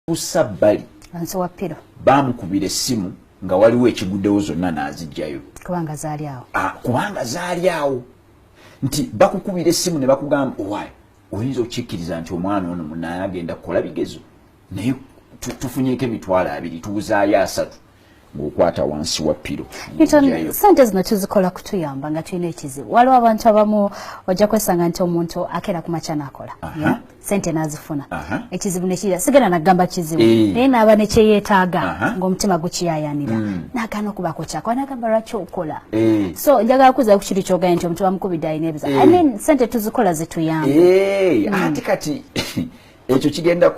Busabbali anso wapiro bamukubira essimu nga waliwo ekiguddewo zonna n'azijjayo kubanga zaali awo nti bakukubira essimu ne bakugamba owaayi oyinza okukikkiriza nti omwana ono munaye agenda kukola bigezo naye tufunyeeko emitwalo 2 tubuzaayo 3 ng'okwata wansi wa piro sente zino tuzikola kutuyamba nga tulina ekizibu waliwo abantu abamu ojja kwesanga nti omuntu akeera ku makya n'akola sente n'azifuna ekizibu nekira sigenda nagamba kizibu naye n'aba ne kyeyeetaaga ng'omutima gukiyayanira n'agaana okubako kyako n'agamba lwaki okola so njagala kuza ku kintu kyoganya nti omuntu bamukubidde alina ebiza I mean sente tuzikola zituyamba ate kati ekyo kigenda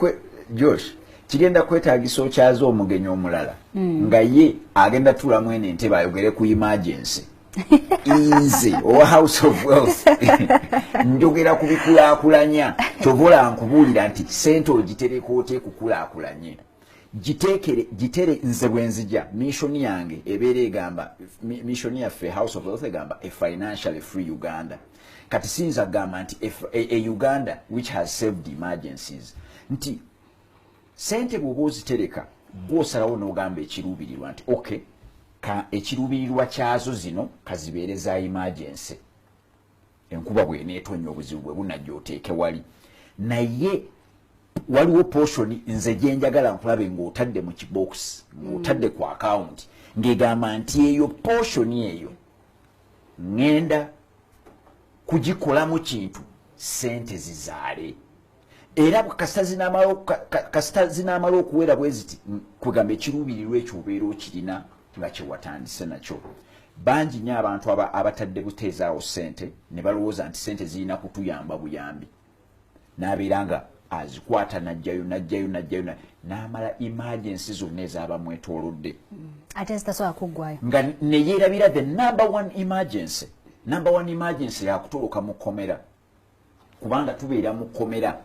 Josh kigenda kwetaagisa okyaza omugenyi omulala nga ye agenda tulamu eno entebe ayogere ku emergency inze owa house of wealth njogera ku bikulaakulanya kyovola nkubuulira nti sente ogitereka oteekukulaakulanye gitere nze bwe nzija missoni yange ebeera egamba missoni yaffe house of wealth egamba a financially free Uganda kati siyinza kugamba nti a Uganda which has saved emergencies nti sente bw'oba ozitereka gw'osalawo n'ogamba ekiruubirirwa nti okay ekiruubirirwa kyazo zino kazibeere za emergency enkuba bw'eneetonya obuzibu bwe bunajja oteeke wali naye waliwo portion nze gye njagala nkulabe ng'otadde mu kibox ng'otadde ku account ng'egamba nti eyo portion eyo ngenda kugikolamu kintu sente zizaale era kasita zinamala okuwera bwe ziti kugamba ekiruubirirwa ekyo obeera okirina nga kyewatandise nakyo bangi nnyo abantu abatadde buteezaawo sente ne balowooza nti sente zirina kutuyamba buyambi n'abeera nga azikwata najjayo n'amala emergency zonna ezabamwetoolodde ate zitasobola kuggwayo nga ne yeerabira the number one emergency yakutoloka mu kkomera kubanga tubeera mu kkomera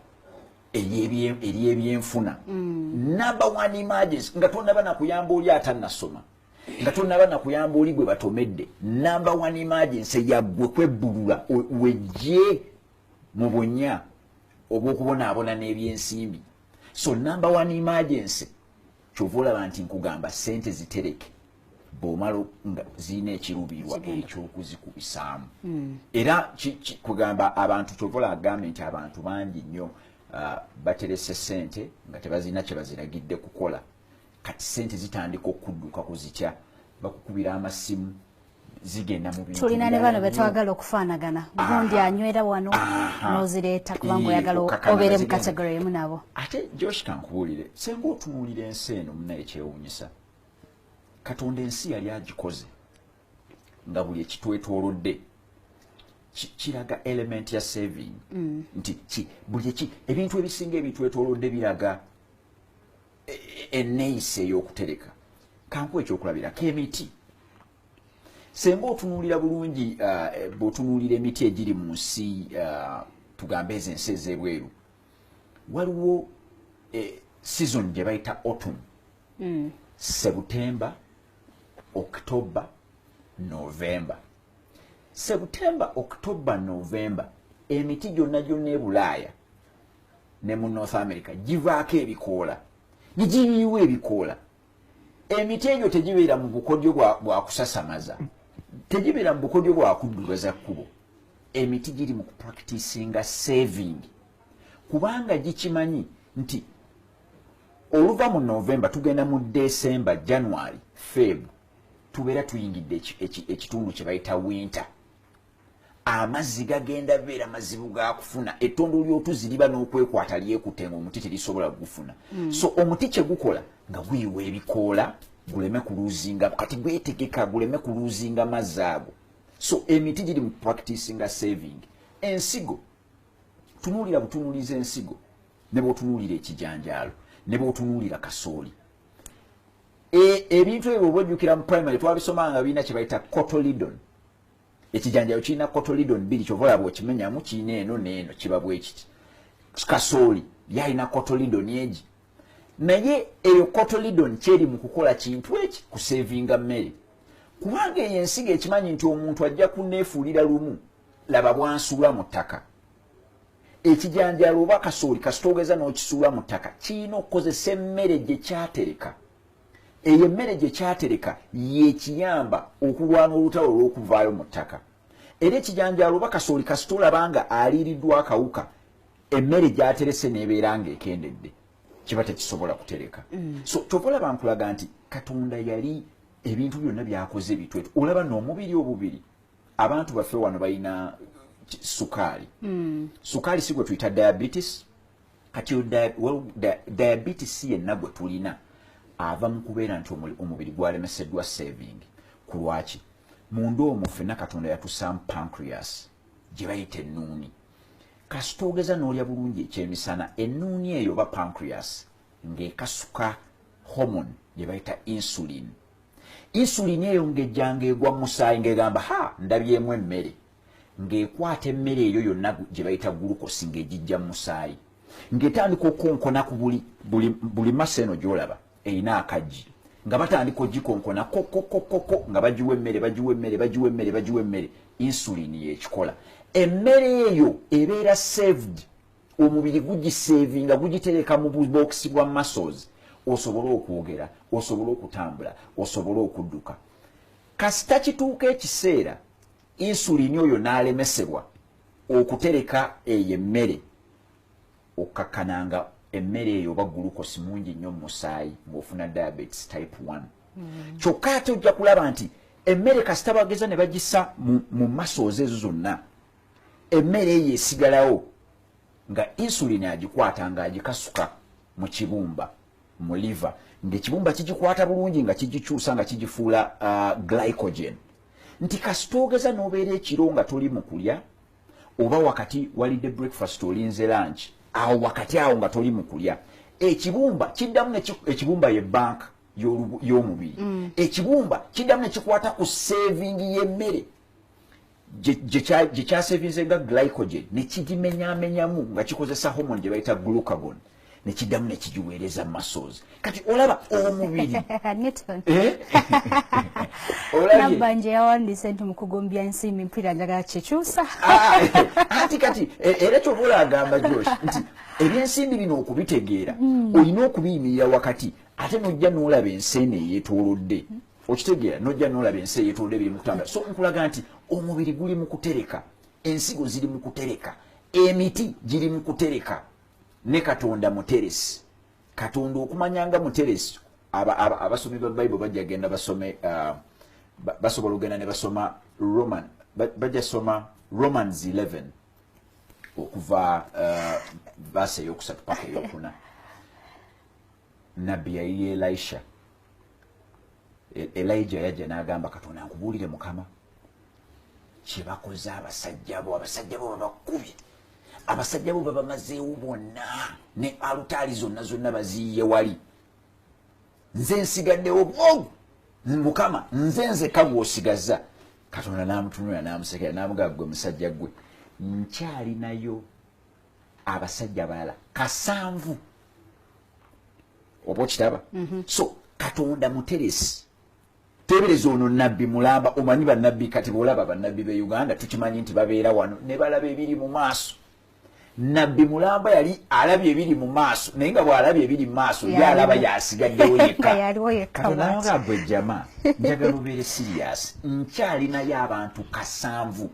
eri ebyenfuna number one emergency nga tonnaba nakuyamba oli atannasoma nga tonnaba nakuyamba oli gwe batomedde number one emergency yaggwe kwebbulula wejje mu bunya obw'okubonaabona n'ebyensimbi so number one emergency kyova olaba nti nkugamba sente zitereke bw'omala nga zirina ekiruubirirwa eky'okuzikubisaamu era kugamba abantu kyova olaba agambe nti abantu bangi nnyo baterese sente nga tebazina kye baziragidde kukola kati sente zitandika okudduka ku zitya bakukubira amasimu zigenda mu bintu tulina ne bano betwagala okufaanagana gundi anywera wano n'ozireeta kubanga oyagala obeere mu kategori emu nabo ate Josh kankubuulire senga otunuulira ensi eno munaye kyewuunyisa Katonda ensi yali agikoze nga buli ekitwetoolodde kiraga element ya saving nti buli ebintu ebisinga ebitwetoolodde biraga enneeyisa ey'okutereka kanku ekyokulabirako emiti senga otunuulira bulungi bw'otunuulira emiti egiri mu nsi tugambe ezo ensi ez'ebweru waliwo season gye bayita autumn September October November September October November emiti gyonna e Bulaaya ne mu North America givaako ebikoola giriyiwa ebikoola emiti egyo tegibeera mu bukodyo bwa kusasamaza tegibeera mu bukodyo bwa kuddugaza kkubo emiti giri mu kupracticinga saving kubanga gikimanyi nti oluva mu November tugenda mu December January Feb tubeera tuyingidde ekitundu kye bayita winter amazzi gagenda beera mazibu ga kufuna ettondo ly'otuziriba n'okwekwata lyekutenga omuti terisobola kugufuna so omuti kye gukola nga guyiwa ebikoola guleme kuluzinga kati gwetegeka guleme kuluzinga mazzi ago so emiti giri mu practicinga saving ensigo tunuulira butunuuliza ensigo ne bw'otunuulira ekijanjaalo ne bw'otunuulira kasooli ebintu ebyo bw'ojjukira mu primary twabisoma nga birina kye bayita cotyledon ekijanjaalo kirina cotyledon 2 kyova olaba okimenyamu kirina eno n'eno kiba bwe kiti kasooli yalina cotyledon egi naye eyo cotyledon kyeri mu kukola kintu eki kusevinga mmere kubanga eyo ensigo ekimanyi nti omuntu ajja kunneefuulira lumu laba bwansuula mu ttaka ekijanjalo oba kasooli kasitogeza n'okisuula mu ttaka kirina okukozesa emmere gye kyatereka. Eyo emmere gye kyatereka yeekiyamba okulwana olutalo olw'okuvaayo mu ttaka. Era ekijanjalo oba kasooli kasitolabanga aliiriddwa akawuka, emmere gy'aterese n'ebeera ng'ekendedde, kiba tekisobola kutereka. So tovolaba nkulaga nti Katonda yali ebintu byonna byakoze bitwetu. Olaba n'omubiri obubiri. Abantu baffe wano balina sukaali. Sukaali si gwe tuyita diabetes. Kati diabetes yenna gwe tulina ava mu kubeera nti omubiri gwalemeseddwa saving. Ku lwaki? Munda omwo ffenna Katonda yatusaamu pancreas gye bayita ennuuni. Kasita ogeza n'olya bulungi ekyemisana, ennuuni eyo oba pancreas ng'ekasuka hormone gye bayita insulin. Insulin eyo ng'ejjanga egwa mu musaayi ng'egamba ndabyemu emmere, ng'ekwata emmere eyo yonna gye bayita glucose ng'egijja mu musaayi, ng'etandika okonkona ku buli masa eno gy'olaba erina akaggi, nga batandika ogikonkona kokokokoko nga bagiwa emmere. Insulin y'ekikola. Emmere eyo ebeera saved, omubiri gugisavinga gugitereka mu bubokisi bwa muscles, osobola okwogera, osobola okutambula, osobola okudduka. Kasita kituuka ekiseera insulin oyo n'alemesebwa okutereka eyo emmere, okakkananga emmere eyo oba glucose mungi nnyo mu musaayi ng'ofuna diabetes type 1. Kyokka ate ojja kulaba nti emmere kasita bageza ne bagisa mu muscles ezo zonna, emmere eyo esigalawo nga insulin agikwata ng'agikasuka mu kibumba, mu liver, ng'ekibumba kigikwata bulungi nga kigikyusa nga kigifuula glycogen. Nti kasita ogeza n'obeera ekiro nga toli mu kulya, oba wakati walidde breakfast olinze lunch, awo wakati awo nga toli mu kulya, ekibumba kiddamu ekibumba ye bank y'omubiri. Ekibumba kiddamu ne kikwata ku saving y'emmere gye kyasavinzenga glycogen, ne kigimenyamenyamu nga kikozesa hormone gye bayita glucagon, ne kiddamu ne kigiweereza muscles. Kati olaba omubiri Nabbanje yawandise nti mu kugombya ensimbi mpira njagala kyekyusa. Ati kati era kyobola agamba Josh nti ebyensimbi bino okubitegeera olina okubiyimirira wakati, ate nojja n'olaba enseene eyeetoolodde. Okitegeera nojja n'olaba ensi eyeetoolodde biri mu kutambula. So nkulaga nti omubiri guli mu kutereka, ensigo ziri mu kutereka, emiti giri mu kutereka, ne Katonda muteresi. Katonda okumanyanga muteresi, abasomi ba Bible bajja genda basome, basobola ogenda ne basoma bajja soma Romans 11 okuva verse eyokusatu paka eyokuna. Nabbi yali Elisha. Elijah yajja n'agamba Katonda nkubuulire Mukama kye bakoze abasajja bo babakubye, abasajja bo babamazeewo bonna, ne alutaali zonna baziiye wali, nze nsigaddewo bwogu, Mukama nze kagw'osigaza. Katonda n'amutunula n'amusekera n'amugamba gwe musajja gwe, nkyalinayo abasajja balala 7. Oba okitaba? So Katonda muteresi. Tebereza ono nabbi mulamba, omanyi bannabbi kati bw'olaba bannabbi be Uganda tukimanyi nti babeera wano ne balaba ebiri mu maaso. Nabbi mulamba yali alabye ebiri mu maaso, naye nga bw'alabye ebiri mu maaso yalaba yasigaddewo yekka. Katonda n'agamba ejjama njagala obeere serious, nkyalinayo abantu 7.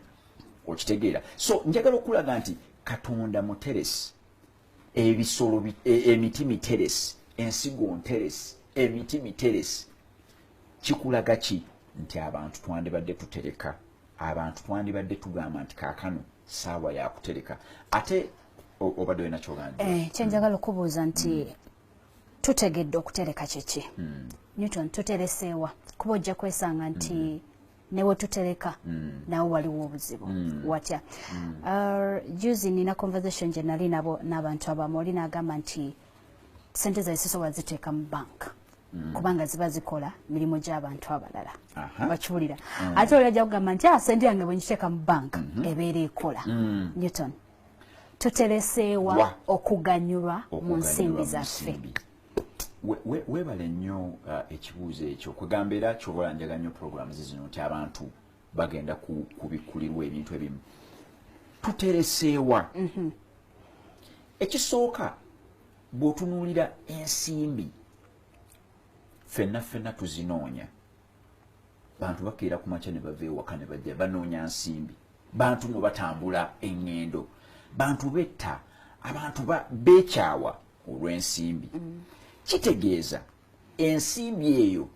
Okitegeera? So njagala okulaga nti Katonda muteresi, ebisolo emiti miteresi, ensigo nteresi, emiti miteresi. Kikulaga ki nti abantu twandibadde tutereka, abantu twandibadde tugamba nti kaakano saawa ya kutereka. Ate obadde olina kyogamba? Kyenjagala okubuuza nti tutegedde okutereka kiki? Newton tutereseewa kuba ojja kwesanga nti newe tutereka nawe waliwo obuzibu watya. Juzi nina conversation gye nali n'abantu abamu, oli n'agamba nti sente zaise sobola ziteeka mu bank kubanga ziba zikola mirimu gy'abantu abalala. Bakiwulira. Ate oli ajja kugamba nti sente yange bwe ngiteeka mu bank ebeera ekola. Newton tutereseewa okuganyulwa mu nsimbi zaffe. Weebale nnyo ekibuuzo ekyo, kwegamba era kyobola njaga nnyo programs zino nti abantu bagenda kubikkulirwa ebintu ebimu. Tutereseewa ekisooka bw'otunuulira ensimbi ffenna tuzinoonya. Bantu bakeera ku makya ne bava ewaka ne bajja banoonya nsimbi. Bantu no batambula eŋŋendo. Bantu betta, abantu beekyawa olw'ensimbi. Kitegeeza ensimbi eyo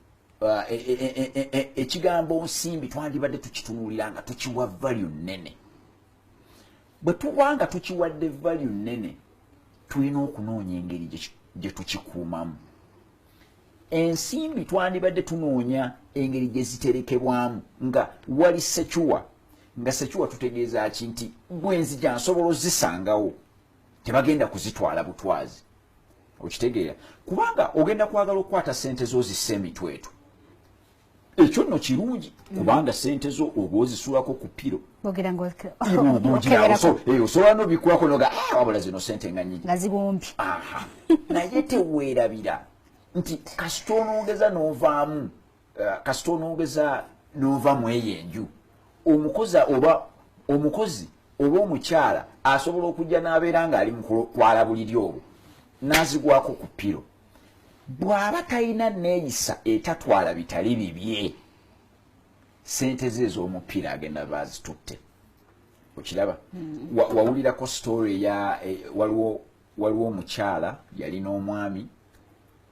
ekigambo nsimbi twandibadde tukitunuulira nga tukiwa value nnene. Bwe tuba nga tukiwadde value nnene tulina okunoonya engeri gye tukikuumamu. Ensimbi twandibadde tunoonya engeri gye ziterekebwamu nga wali secuwa. Nga secuwa tutegeeza ki nti bwenzija nsobola ozisangawo tebagenda kuzitwala butwazi. Okitegeera kubanga ogenda kwagala okukwata sente zo zisse emitwetu. Ekyo nno kirungi kubanga sente zo oba ozisulako ku piro. Osobola n'obikwako noga wabula zino sente nga nnyingi. Nga zibumbi. Naye teweerabira nti kasita onoogeza n'ovaamu kasita onoogeza n'ovaamu eyo enju. Omukozi oba omukyala asobola okujja n'abeera ng'ali mu kwala buliri obwo n'azigwako ku piro. Bw'aba talina neeyisa etatwala bitali bibye sente ze ez'omupiira agenda bazitutte. Okiraba? Wawulirako story waliwo omukyala yalina omwami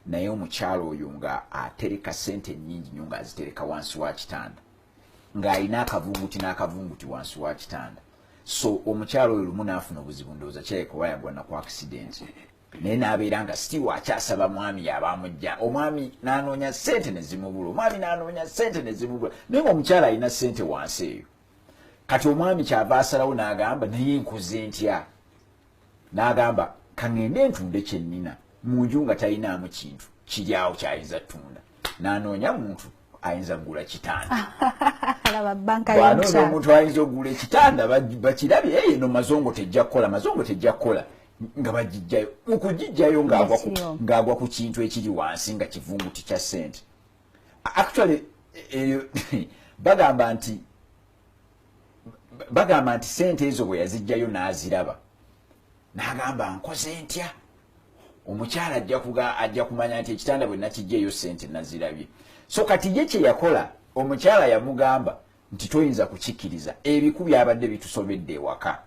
naye omukyala oyo nga atereka sente nnyingi nnyo ng'azitereka wansi wa kitanda ng'alina akavunguti wansi wa kitanda. So omukyala oyo lumu n'afuna obuzibu ndowooza kirabika oba yagwa na ku accident. Naye n'abeera nga siti wakyasaba mwami yabamujja. Omwami n'anoonya sente ne zimubula. Naye omukyala alina sente wansi eyo. Kati omwami kyava asalawo n'agamba naye nkoze ntya? N'agamba kaŋŋende ntunde kye nnina mu nju nga talinaamu kintu kiri awo kyayinza ttunda. N'anoonya muntu ayinza kugula kitanda. Bw'anoonya omuntu ayinza okugula ekitanda bakirabye eno mazongo tejja kukola. Nga bagijjayo okugijjayo ng'agwa ku kintu ekiri wansi nga kivunguti kya sente. Actually bagamba nti sente ezo bwe yazijjayo n'aziraba n'agamba nkoze ntya. Omukyala ajja kumanya nti ekitanda bwe nakijjayo sente nazirabye. So kati ye kye yakola omukyala yamugamba nti toyinza kukikkiriza ebiku byabadde bitusobedde ewaka.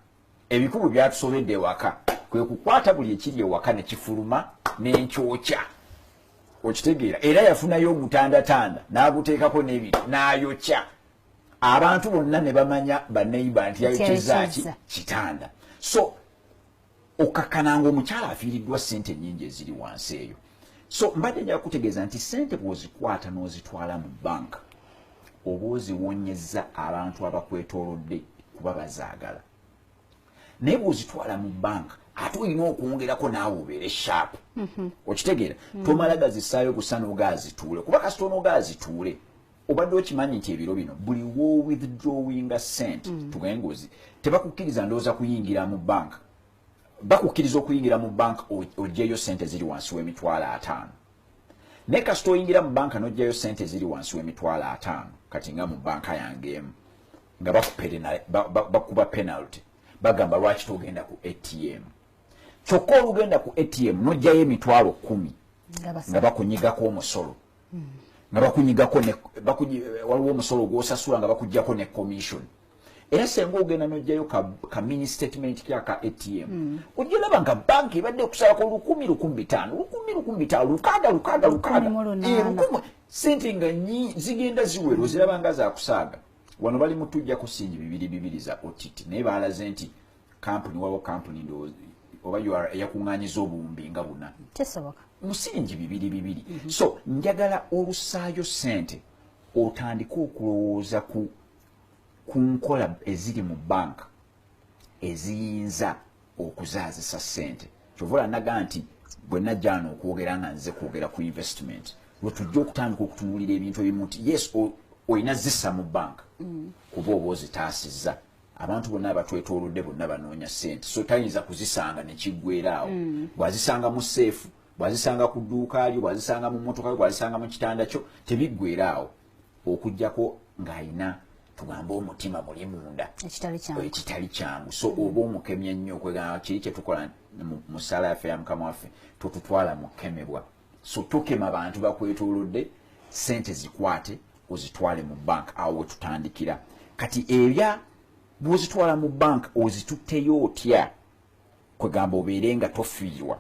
Ebikubu byatusobedde ewaka kwe kukwata buli ekiri ewaka ne kifuluma n'enkyokya. Okitegeera era yafunayo omutandatanda n'aguteekako n'ebintu n'ayokya. Abantu bonna ne bamanya banneiba nti yayokyeza kitanda. So okakkananga omukyala afiiriddwa sente nnyingi eziri wansi eyo. So mbadde nja kutegeeza nti sente bw'ozikwata n'ozitwala mu banka oba oziwonyezza abantu abakwetoolodde kuba bazaagala. Naye bw'ozitwala mu banka ate olina okwongerako naawe obeere sharp. Okitegeera tomala gazissaayo gusa n'ogazituule kuba kasita onoogazituule obadde okimanyi nti ebiro bino buli wo withdrawinga sente tugengozi tebakukkiriza ndowooza kuyingira mu banka. Bakukkiriza okuyingira mu banka oggyeyo sente ziri wansi w'emitwalo 5. Naye kasita oyingira mu banka n'oggyayo sente ziri wansi w'emitwalo 5 kati nga mu banka yange emu nga bakuba penalty bagamba lwaki togenda ku ATM. Kyokka olugenda ku ATM n'oggyayo emitwalo 10 nga bakunyigako omusolo. Nga bakunyigako waliwo omusolo gw'osasula nga bakuggyako ne commission. Era senga ogenda n'oggyayo ka mini statement ka ATM. Ojja olaba nga banka ebadde okusabako 1,000, sente nga zigenda ziwera oziraba nga zakusaaga. Wano bali mutujja ku singi 2 za OTT naye baalaze nti waliwo kampuni ndowooza oba eyakuŋŋaanyiza obuwumbi nga buna. Kisoboka. Musingi 2. So njagala olusaayo sente otandika okulowooza ku nkola eziri mu banka eziyinza okuzaazisa sente. Kyova naga nti bwe najja wano okwogera nga nze kwogera ku investment lwe tujja okutandika okutunuulira ebintu ebimu nti yes olina zissa mu banka kuba oba ozitaasizza. Abantu bonna abatwetoolodde bonna banoonya sente so tayinza kuzisanga ne kiggweeraawo. Bw'azisanga mu seefu bw'azisanga ku dduuka lyo bw'azisanga mu mmotoka bw'azisanga mu kitanda kyo tebiggweeraawo okuggyako ng'ayina tugamba omutima muli munda ekitali kyangu. So oba omukemye nnyo okwegamba kiri kye tukola mu sala yaffe ya Mukama waffe totutwala mu kemebwa. So tokema abantu bakwetoolodde, sente zikwate ozitwale mu bank awo we tutandikira. Kati ebya bw'ozitwala mu bank ozitutteyo otya kwegamba obeere nga tofiirwa.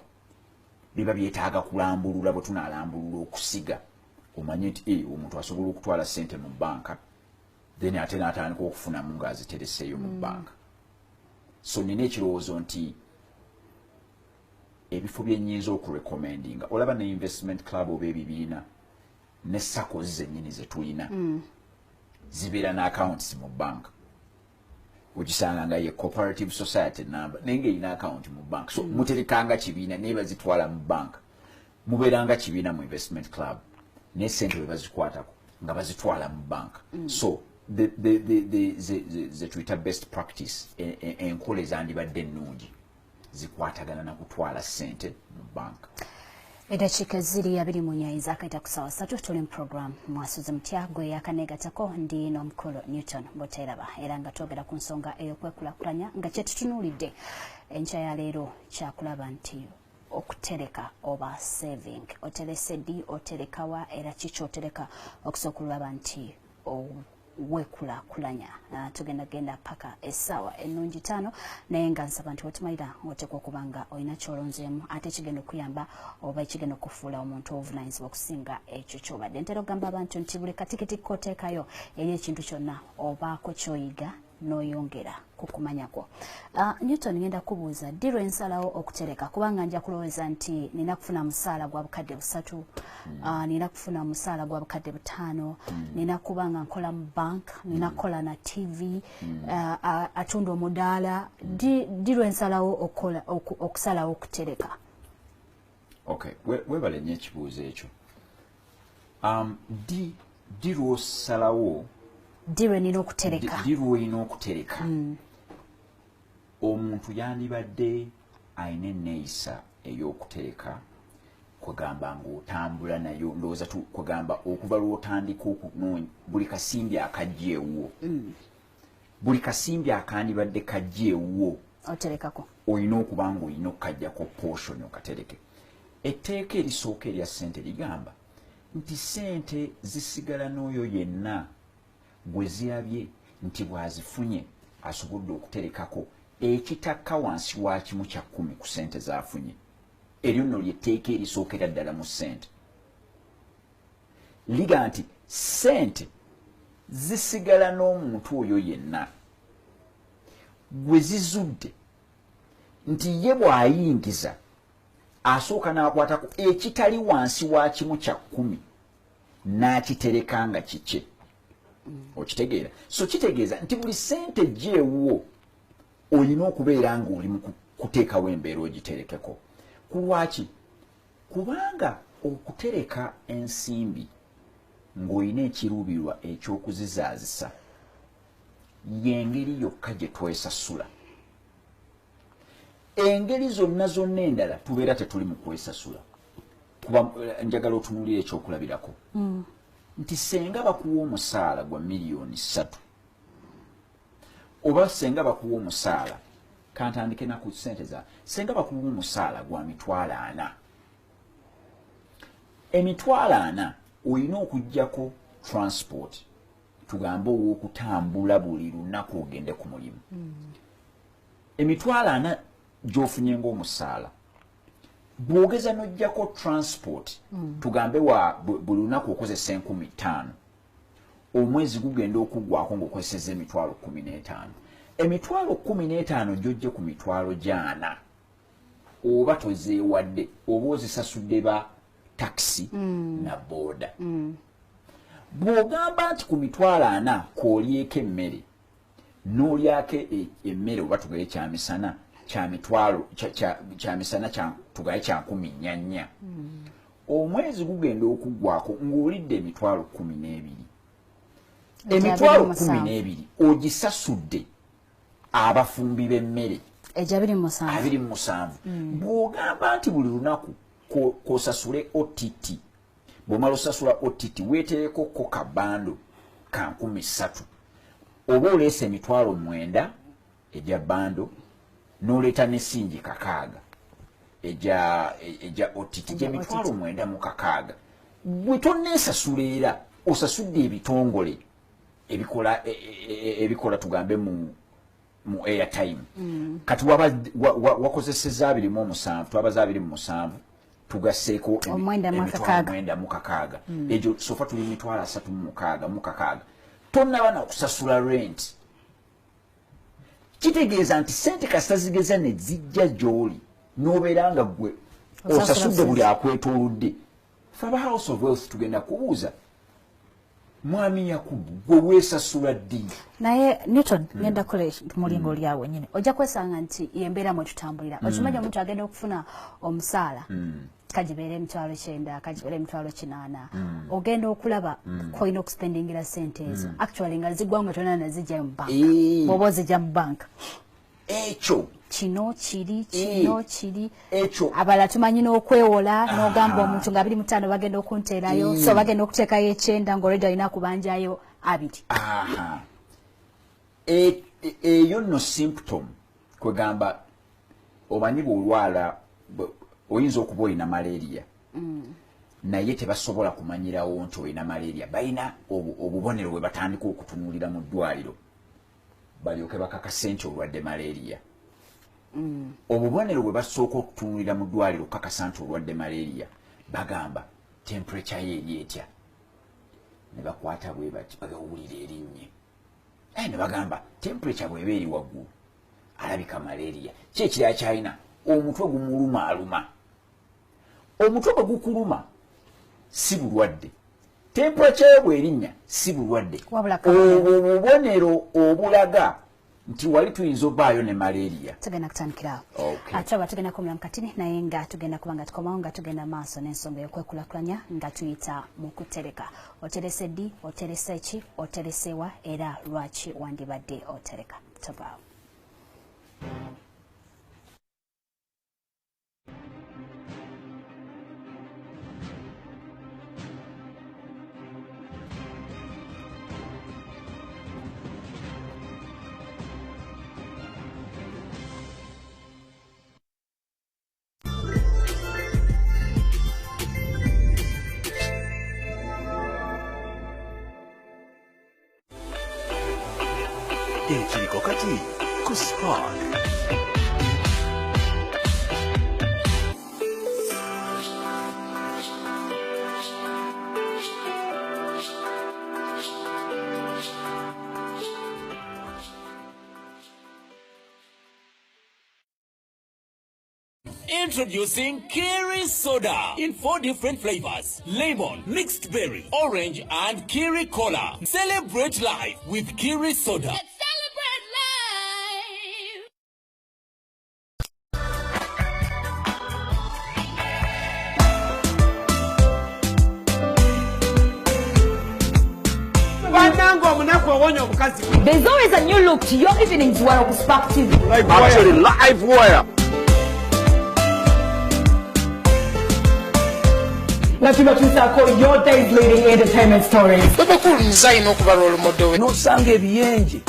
Biba byetaaga kulambulula bwe tunaalambulula okusiga. Omanye nti omuntu asobola okutwala sente mu banka then ate n'atandika okufunamu ng'azitereseeyo mu banka. So nina ekirowoozo nti ebifo bye nnyinza okurekomendinga olaba ne investment club oba ebibiina ne SACCOs zennyini ze tulina zibeera n'accounts mu bank. Ogisanga nga ye cooperative society number naye ng'erina account mu bank. So muterekanga kibiina naye bazitwala mu bank. Mubeeranga kibiina mu investment club ne sente bwe bazikwatako nga bazitwala mu bank. So the Twitter best practice enkola ezandibadde ennungi zikwatagana na kutwala sente mu bank. Eddakiika ziri 2 mu nnyaiza akaita ku ssaawa 3 tuli mu program mwasuze mutya gwe yakaneegatako ndi n'omukulu Newton Boteraba era nga twogera ku nsonga ey'okwekulakulanya nga kye tutunuulidde enkya ya leero kyakulaba nti okutereka oba saving oterese ddi oterekawa era kiki otereka okusooka okulaba nti wekulakulanya. Tugenda paka essaawa ennungi 5 naye nga nsaba nti wetumalira oteekwa okuba nga olina kyolonzeemu ate kigenda okuyamba oba ekigenda okufuula omuntu obuvunaanyizibwa okusinga ekyo kyobadde. Ntera okugamba abantu nti buli katikiti k'oteekayo eri ekintu kyonna obaako kyoyiga n'oyongera ku kumanyako. Newton ngenda kubuuza ddi lwe nsalawo okutereka kubanga nja kulowooza nti nina kufuna musaala gwa bukadde 3, nina kufuna musaala gwa bukadde 5, nina kuba nga nkola mu bank, nina kukola na TV, atunda omudaala. Ddi lwe nsalawo okusalawo okutereka? Okay, webale nnyo ekibuuzo ekyo. Ddi lw'osalawo Ddi nina okutereka? Ddi lw'olina okutereka. Omuntu yandibadde ayina enneeyisa ey'okutereka kwegamba ng'otambula nayo ndowooza kwegamba okuva lw'otandika okunoonya buli kasimbi akajja ewuwo. Buli kasimbi akandibadde kajja ewuwo oterekako olina okuba ng'olina okukajjako portion okatereke. Etteeka erisooka erya ssente ligamba nti ssente zisigala n'oyo yenna gwe zirabye nti bw'azifunye asobodde okuterekako ekitakka wansi wa 1/10 ku ssente z'afunye. Eryo nno lyetteeka erisookera ddala mu ssente. Liga nti ssente zisigala n'omuntu oyo yenna gwe zizudde nti ye bw'ayingiza asooka n'akwatako ekitali wansi wa 1/10 n'akitereka nga kikye. Okitegeera? So kitegeeza nti buli ssente gyewuwo olina okubeera ng'oli mu kuteekawo embeera ogiterekeko. Kulwaki? Kubanga okutereka ensimbi ng'olina ekiruubirwa eky'okuzizaazisa y'engeri yokka gye twesasula. Engeri zonna endala tubeera tetuli mu kwesasula. Kuba njagala otunuulira ekyokulabirako. Nti senga bakuwa omusaala gwa miliyoni 3 oba senga bakuwa omusaala kantandike na ku ssente za senga bakuwa omusaala gwa 40,000. Emitwalo 40 olina okuggyako transport tugambe ow'okutambula buli lunaku ogende ku mulimu. Emitwalo 40 gy'ofunye ng'omusaala bwogeza n'oggyako transport tugambe buli lunaku okozesa 5,000 omwezi gugenda okuggwako ng'okozesezza emitwalo 15. Emitwalo 15 gy'ojje ku mitwalo 40 oba tozeewadde oba ozisasudde ba taxi na boda. Bw'ogamba nti ku mitwalo 40 kw'olyeko emmere n'olyako emmere oba tugaye kyamisana kyamisana tugaye kya 14. Omwezi gugenda okuggwako ng'olidde emitwalo 12. Emitwalo 12 ogisasudde abafumbi b'emmere ejja 27. Bw'ogamba nti buli lunaku k'osasule OTT, bw'omala osasula OTT weetereko ko kabando ka 13 oba oleese emitwalo 9 egya bando n'oleeta n'essingi 6 eja otiti gye mitwalo 9,600 bwe tonneesasula era osasudde ebitongole ebikola tugambe mu airtime kati wakozeseza 27 twabaza 27 tugasseeko 9,600 ejo sofa tuli mitwalo 3,600 tonnaba na kusasula rent kitegeeza nti sente kasitazigeza ne zijja gy'oli n'obeera nga gwe osasudde buli akwetoolodde faba house of wealth tugenda kubuuza mwami Yakubu gwe weesasula ddi naye Newton ngenda kule mulingo lyawe nyine ojja kwesanga nti yembeera mwe tutambulira okimanyi omuntu agenda okufuna omusaala kajibeere emitwalo 9 kajibeere emitwalo 8 ogenda okulaba koina okuspendingira sente ezo actually nga zigwanga tona nazijja mu bank bobo zijja mu bank ekyo kino kiri ekyo abala tumanyi n'okwewola n'ogamba omuntu nga 25 bagenda okunteerayo so bagenda okuteekayo 9 ng'olwedde alina kubanjayo 2 eyo no symptom kwegamba omanyi bw'olwala oyinza okuba olina malaria naye tebasobola kumanyirawo nti olina malaria balina obubonero bwe batandika okutunuulira mu ddwaliro balyoke bakakase nti olwadde malaria obubonero bwe basooka okutunuulira mu ddwaliro kakasa nti olwadde malaria bagamba temperature ye eri etya ne bakwata bwe bati bagawulira erinnya ne bagamba temperature bw'eba eri waggulu alabika malaria ki ekirala kyalina omutwe gumuluma aluma omutwe bwe gukuluma si bulwadde temperature bw'erinnya si bulwadde obubonero obulaga nti wali tuyinza obbaayo ne malaria tugenda kutandikirawo ate tugenda kumulamu katini naye nga tugenda kuba nga tukomawo nga tugenda maaso n'ensonga y'okwekulakulanya nga tuyita mu kutereka oterese ddi oterese ki oterese wa era lwaki wandibadde otereka tobaawo ekiriko kati ku Spark. Introducing Kiri Soda in 4 different flavors: lemon, mixed berry, orange, and Kiri Cola. Celebrate life with Kiri Soda. Let's celebrate life. There's always a new look to your evenings while on Spark TV. Actually, live wire. Latino Call your day's leading entertainment stories. Nosanga ebiyenje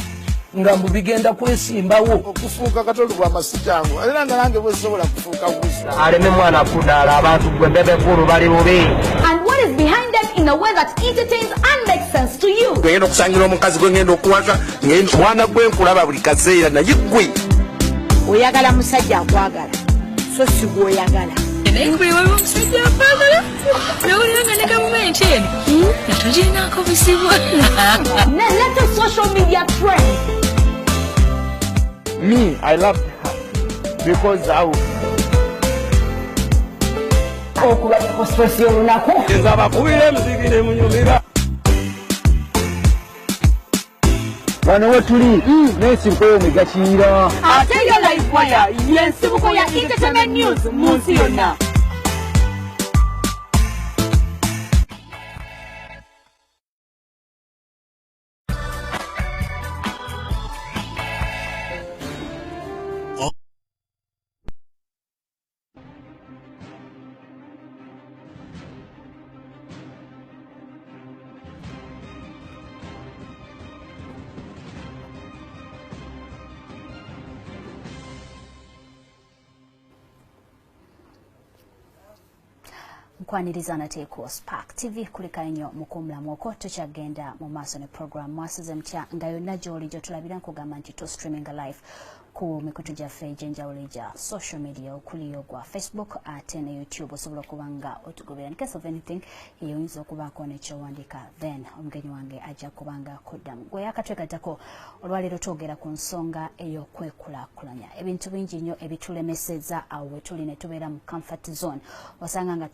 nga mbigenda kwesimbawo okufuuka katolu bwa masijangu era nga nange bwesobola kufuuka busa aleme mwana kudaala abantu gwe bebekulu bali bubi. And what is behind them in a way that entertains and makes sense to you. Ngenda okusangira omukazi gwe ngenda okuwaka mwana gwe nkulaba buli kaseera naye gwe oyagala musajja akwagala so si gwoyagala. Naye waliwo omusajja akwagala n'owulira ne gavumenti eno yatugirinaako busibwa. Now let the social media trend. Me, I loved her because Okubako stress y'olunaku. Nzabakubira emizigi ne munyumira. Wano we tuli n'ensibuko y'omugakiira. Ate yo live wire y'ensibuko ya entertainment news mu nsi yonna. kwaniriza nateeko Spark TV kulika nnyo mukumulamu okwo tukyagenda mu maaso ne program mwasize mutya nga yonna gy'oli gy'otulabira nkugamba nti to streaming live ku mikutu gyaffe egy'enjawulo egya social media okuli ogwa Facebook ate ne YouTube osobola okuba nga otugobera in case of anything eyinza okubaako nekyowandiika then omugenyi wange ajja kuba nga akuddamu gwe yakatwegattako olwaleero twogera ku nsonga ey'okwekulaakulanya ebintu bingi nnyo ebitulemeseza awo we tuli ne tubeera mu comfort zone osanga nga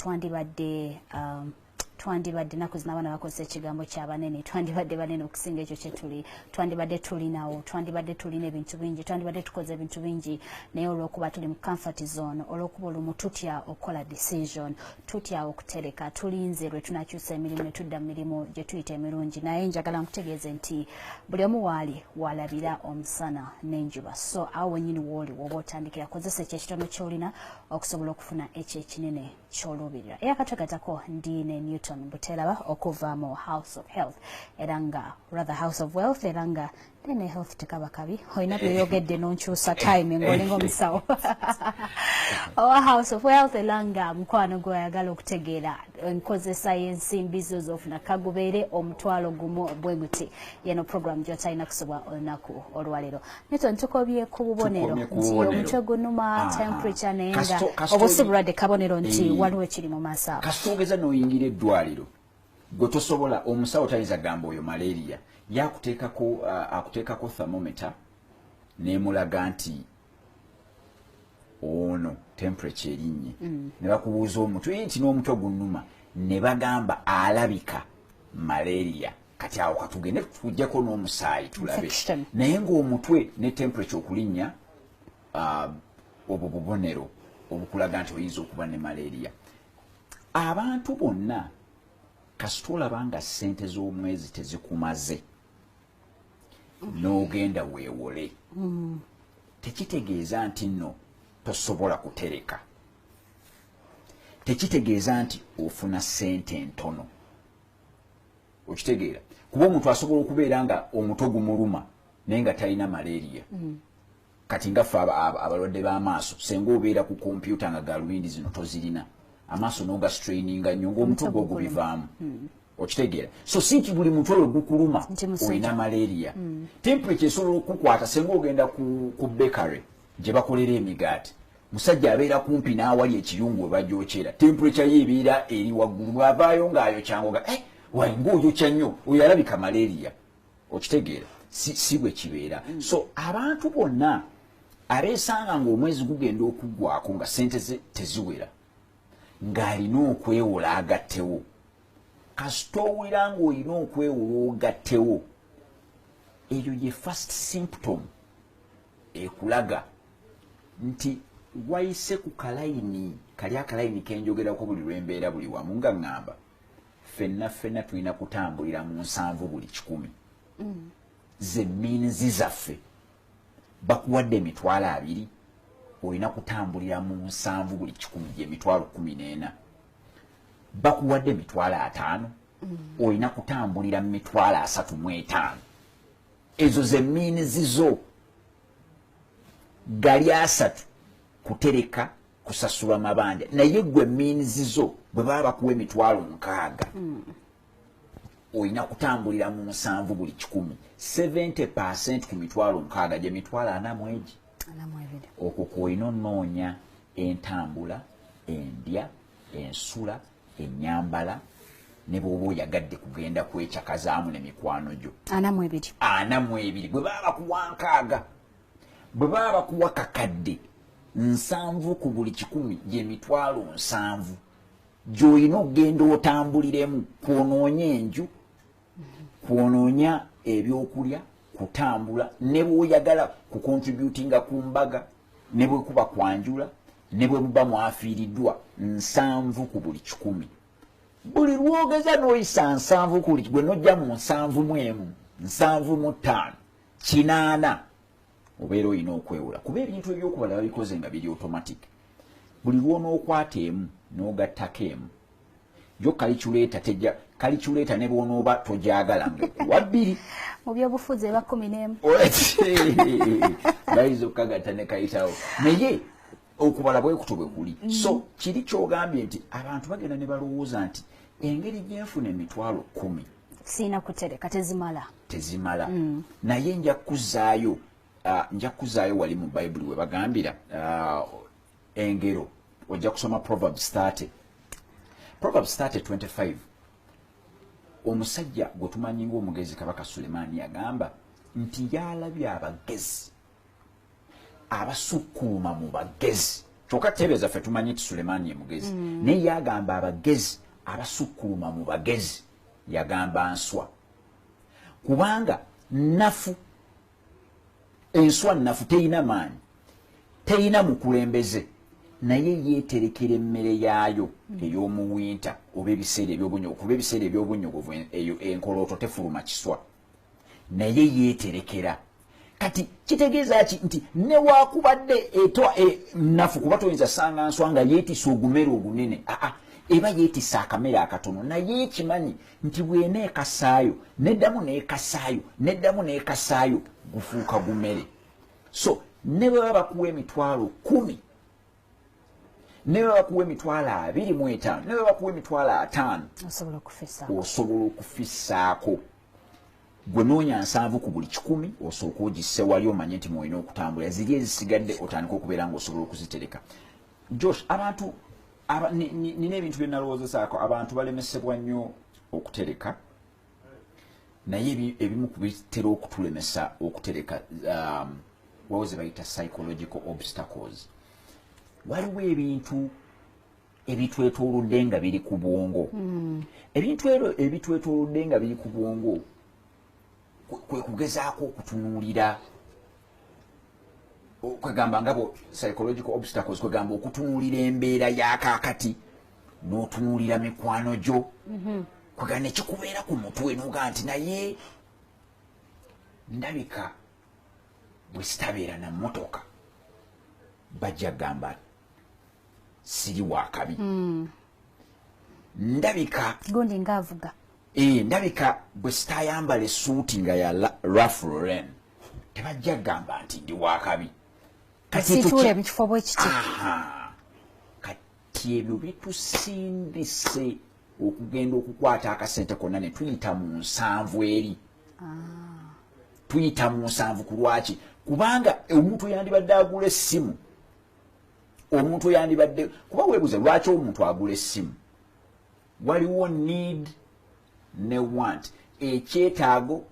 twandibadde naku zina abaana bakozesa ekigambo ky'abanene twandibadde banene okusinga ekyo kye tuli twandibadde tulinawo twandibadde tulina ebintu bingi twandibadde tukoze ebintu bingi naye olw'okuba tuli mu comfort zone olw'okuba olumu tutya okukola decision tutya okutereka tulinze lwe tunakyusa emirimu ne tudda mu mirimu gye tuyita emirungi naye njagala nkutegeeze nti buli omu waali walabira omusana n'enjuba so awo wennyini wooli woba otandikira kozesa ekyo ekitono ky'olina okusobola okufuna ekyo ekinene ky'oluubirira eyakatwegatako ndiine Newton Buteraba okuva mu House of Health eranga rather House of Wealth eranga ne health tekaba kabi oyina byoyogedde nonkyusa time ngolinga omusawo owa House of Wealth eranga mukwano gw'ayagala okutegeera enkozesa y'ensimbi zo z'ofuna kagubeere omutwalo gumu bwe guti yeno program gy'otalina kusobwa olunaku olwaleero Newton tukobye ku bubonero nti omutwe gunuma temperature nenga obusibulwadde kabonero nti waliwo ekiri mu maaso awo kasitogeza n'oyingira eddwaliro gwe tosobola omusawo tayinza gamba oyo malaria akuteekako thermometer n'emulaga nti ono temperature erinnye ne bakubuuza omutwe nti n'omutwe gunnuma ne bagamba alabika malaria kati awo katugende tujjako n'omusaayi tulabe naye ng'omutwe ne temperature okulinnya obwo bubonero obukulaga nti oyinza okuba ne malaria abantu bonna kasita olaba nga ssente z'omwezi tezikumaze n'ogenda weewole tekitegeeza nti nno tosobola kutereka tekitegeeza nti ofuna ssente ntono okitegeera kuba omuntu asobola okubeera nga omutwe gumuluma naye nga talina malaria kati ngaffe abalwadde b'amaaso senga obeera ku kompyuta nga galubindi zino tozirina amaaso n'oga straininga nnyo ng'omutwe gwo gubivaamu okitegeera so si nti buli mutwe gukuluma olina malaria temperature esobola okukwata senga ogenda ku bakery gye bakolera emigaati musajja abeera kumpi n'awali ekiyungu we bagyokera temperature ye ebeera eri waggulu bw'avaayo ng'ayokyangoga ng'oyokya nnyo oyo alabika malaria okitegeera si bwe kibeera so abantu bonna abeesanga ng'omwezi gugenda okuggwako nga ssente ze teziwera ng'alina okwewola agattewo kasita owera ng'olina okwewola ogattewo eyo ye first symptom ekulaga nti wayise ku kalayini kali akalayini kenjogerako buli lwembeera buli wamu nga ŋŋamba ffenna tulina kutambulira mu 7 buli 100 ze means zaffe bakuwadde 20 olina kutambulira mu 7 buli 100 gye 14 bakuwadde 5 olina kutambulira mu 35 ezo ze means zo gali 3 kutereka kusasula mabanja naye gwe means zo bwe baba bakuwa 60 olina kutambulira mu 7 buli 100 70% ku 60 gye 40 okwo kwolina onnoonya entambula endya ensula ennyambala ne bw'oba oyagadde kugenda kwekyakazaamu n'emikwano gyo 42 bwe baba bakuwa 6 bwe baba bakuwa kakadde 7 ku buli 100 gye 7,000 gy'olina okugenda otambuliremu kwonoonya enju kwonoonya ebyokulya kutambula ne bw'oyagala kukontributinga ku mbaga ne bwe kuba kwanjula ne bwe muba mwafiiriddwa 7 ku buli 100 buli lwogeza n'oyisa 7 ku buli gwe nojja mu 7 7 8 obeera olina okwewola kuba ebintu ebyokubalaba bikoze nga biri automatic buli lw'onookwata emu n'ogattako emu yo kalikyuleeta ne bw'onooba togyagala ng'ekuwa 2 mu byobufuzi eba 11 bayinza okukagatta ne kayitawo naye okubala bwe kutobwe kuli so kiri kyogambye nti abantu bagenda ne balowooza nti engeri gyenfuna emitwalo 10 sina kutereka tezimala naye nja kuzaayo wali mu Bible we bagambira engero ojja kusoma Proverbs 30:25 omusajja gwe tumanyi ng'omugezi kabaka Sulemaani yagamba nti yalabye abagezi abasukkuuma mu bagezi kyokka tebeeza ffe tumanyi nti Sulemaani ye mugezi naye yagamba abagezi abasukkuuma mu bagezi yagamba nswa kubanga nafu enswa nafu teyina maanyi teyina mukulembeze naye yeeterekera emmere yaayo ey'omuwinta oba ebiseera eby'obunnyogovu kuba ebiseera eby'obunnyogovu eyo enkolooto tefuluma kiswa naye yeeterekera kati kitegeeza ki nti newakubadde nafu kuba toyinza sanga nswa nga yeetisa ogumere ogunene eba yeetisa akamere akatono naye ekimanyi nti bw'eneekasaayo neddamu neekasaayo gufuuka gumere so ne bwe baba bakuwa emitwalo 10 ne bwe bakuwa emitwalo 25 ne bwe bakuwa emitwalo 5 osobola okufissaako gwe noonya 7 ku buli 10 osooka ogisse wali omanye nti mwolina okutambula ziri ezisigadde otandika okubeera ng'osobola okuzitereka Josh abantu nina ebintu bye nalowoozesaako abantu balemesebwa nnyo okutereka naye ebimu kubitera okutulemesa okutereka wawoze bayita psychological obstacles waliwo ebintu ebitwetoolodde nga biri ku bwongo ebintu ebyo ebitwetoolodde nga biri ku bwongo kwe kugezaako okutunuulira kwegamba ngabo psychological obstacles kwegamba okutunuulira embeera y'akaakati n'otunuulira mikwano gyo kwegamba nekikubeera ku mutwe n'oga nti naye ndabika bwe sitabeera na mmotoka bajja gamba siri wakabi ndabika gundi ngaavuga ndabika bwe sitayambala essuuti nga ya Ralph Lauren tebajja gamba nti ndi wakabi kasituule mu kifo bwe kiti kati ebyo bitusindise okugenda okukwata akasente konna ne tuyita mu nsanvu eri tuyita mu nsanvu ku lwaki kubanga omuntu yandibadde agula essimu omuntu yandibadde kuba weebuze lwaki omuntu agula essimu waliwo need ne want ekyetaago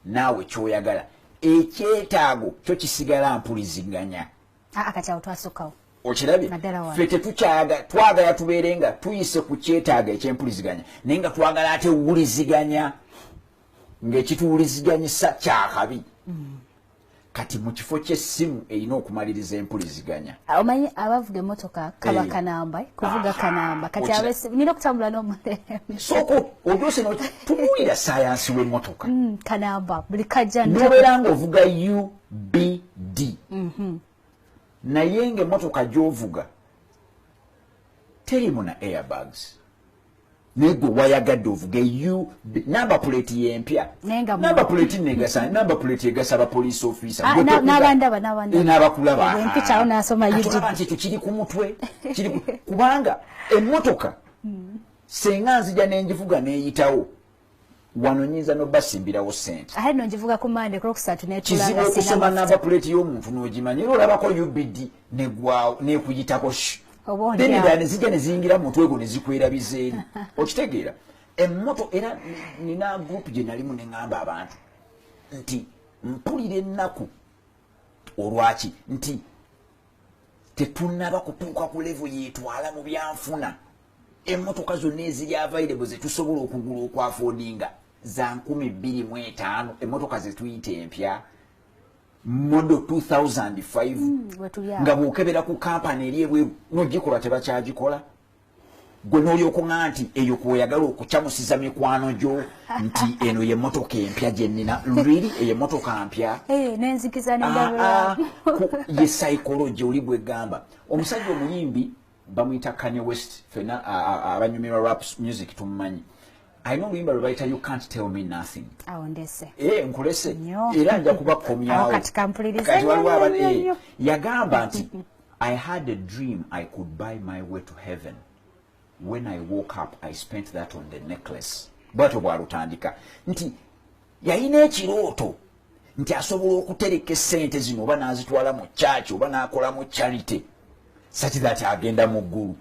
naawe kyoyagala ekyetaago kyo kisigala mpuliziganya kati awo twasookawo okirabye ffe twagala tubeere nga tuyise ku kyetaago ekyempuliziganya naye nga twagala ate wuliziganya ng'ekituwuliziganyisa kyakabi kati mu kifo ky'essimu erina okumaliriza empuliziganya omanyi abavuga emmotoka kaba kanamba kuvuga kanamba kati nina okutambula n'omulembe soko ogyose tunuulira sayansi w'emmotoka kanamba buli kajja nobeera ng'ovuga UBD naye ng'emmotoka gy'ovuga terimu na airbags nego wayagadde ovuge number plate yempya number plate negasa number plate egasa ba police officer n'abakulaba empicha ona asoma YouTube nti kiri ku mutwe kiri kubanga emmotoka senga nzija nenjivuga neyitawo wanonyiza no basimbirawo sente no njivuga ku Monday ku Saturday netulanga sina kusoma number plate y'omuntu n'ogimanya olabako UBD negwa nekuyitako Deni zija ne zingira mu twego ne zikwera bizeeri okitegeera emmoto era nina group gye nalimu ne ngamba abantu nti mpulira ennaku olwaki nti tetunnaba kutuuka ku level yeetwala mu byanfuna emmotoka zonna eziri available ze tusobola okugula okwafoodinga za 2025 emmotoka ze tuyita empya model 2005 nga bwokebera ku kampani eri ebweru nogikola tebakyagikola gwe n'olyoka nga nti eyo kweyagala okukyamusiza mikwano gyo nti eno ye mmotoka empya gye nnina luli eyo emmotoka mpya nenzikiza nendabula ye psychology oli bwegamba omusajja omuyimbi bamuyita Kanye West fena abanyumirwa rap music tumumanyi alina oluyimba lwe bayita You Can't Tell Me Nothing awondese nkulese era nja kubakomyawo kati waliwo yagamba nti I had a dream I could buy my way to heaven. When I woke up, I spent that on the necklace. Bwato bwalutandika nti yalina ekirooto nti asobola okutereka essente zino oba n'azitwala mu church oba n'akola mu charity such that agenda mu ggulu.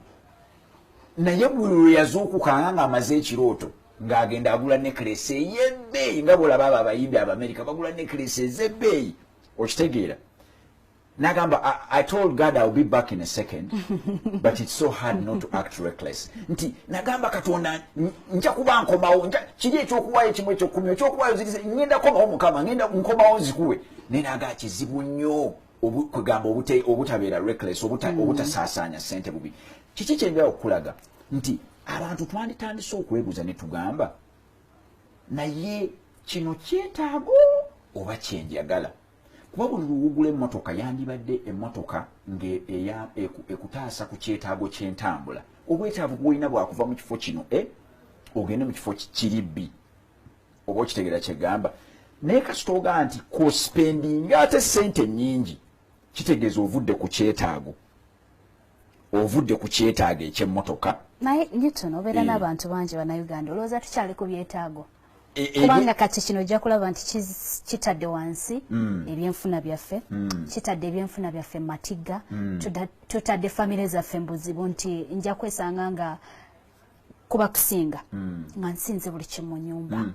Naye buli yazuukuka nga amaze ekirooto ng'agenda agula necklace ey'ebbeeyi nga bw'olaba abo abayimbi Abamerika bagula necklace ez'ebbeeyi. Okitegeera? Nagamba, I told God I'll be back in a second, but it's so hard not to act reckless. Nti nagamba Katonda nja kuba nkomawo kiri ekyokuwayo kimu ekyokumi ekyokuwayo ziri ngenda komawo Mukama ngenda nkomawo nzikuwe naye naga kizibu nnyo kugamba obutabeera reckless obutasaasanya ssente bubi. Kiki kyendera okulaga nti abantu twanditandise okwebuuza ne tugamba naye kino kyetaago oba kyenjagala. Kuba buli luwugula emmotoka yandibadde emmotoka ekutaasa ku kyetaago ky'entambula. Obwetaavu bw'olina bwakuva mu kifo kino ogende mu kifo kiri bbi. Oba okitegeera kyegamba. Naye kasita ogaa nti kospendinga ate ssente nnyingi kitegeeza ovudde ku kyetaago. Ovudde ku kyetaago eky'emmotoka. Naye Newton obeera n'abantu bangi Bannayuganda olowooza tukyali ku byetaago. Kubanga kati kino ojja kulaba nti kitadde wansi ebyenfuna byaffe, kitadde ebyenfuna byaffe matiga, tutadde famire zaffe mbuzibu nti nja kwesanga nga kuba kusinga nga nsinze buli kimu nyumba.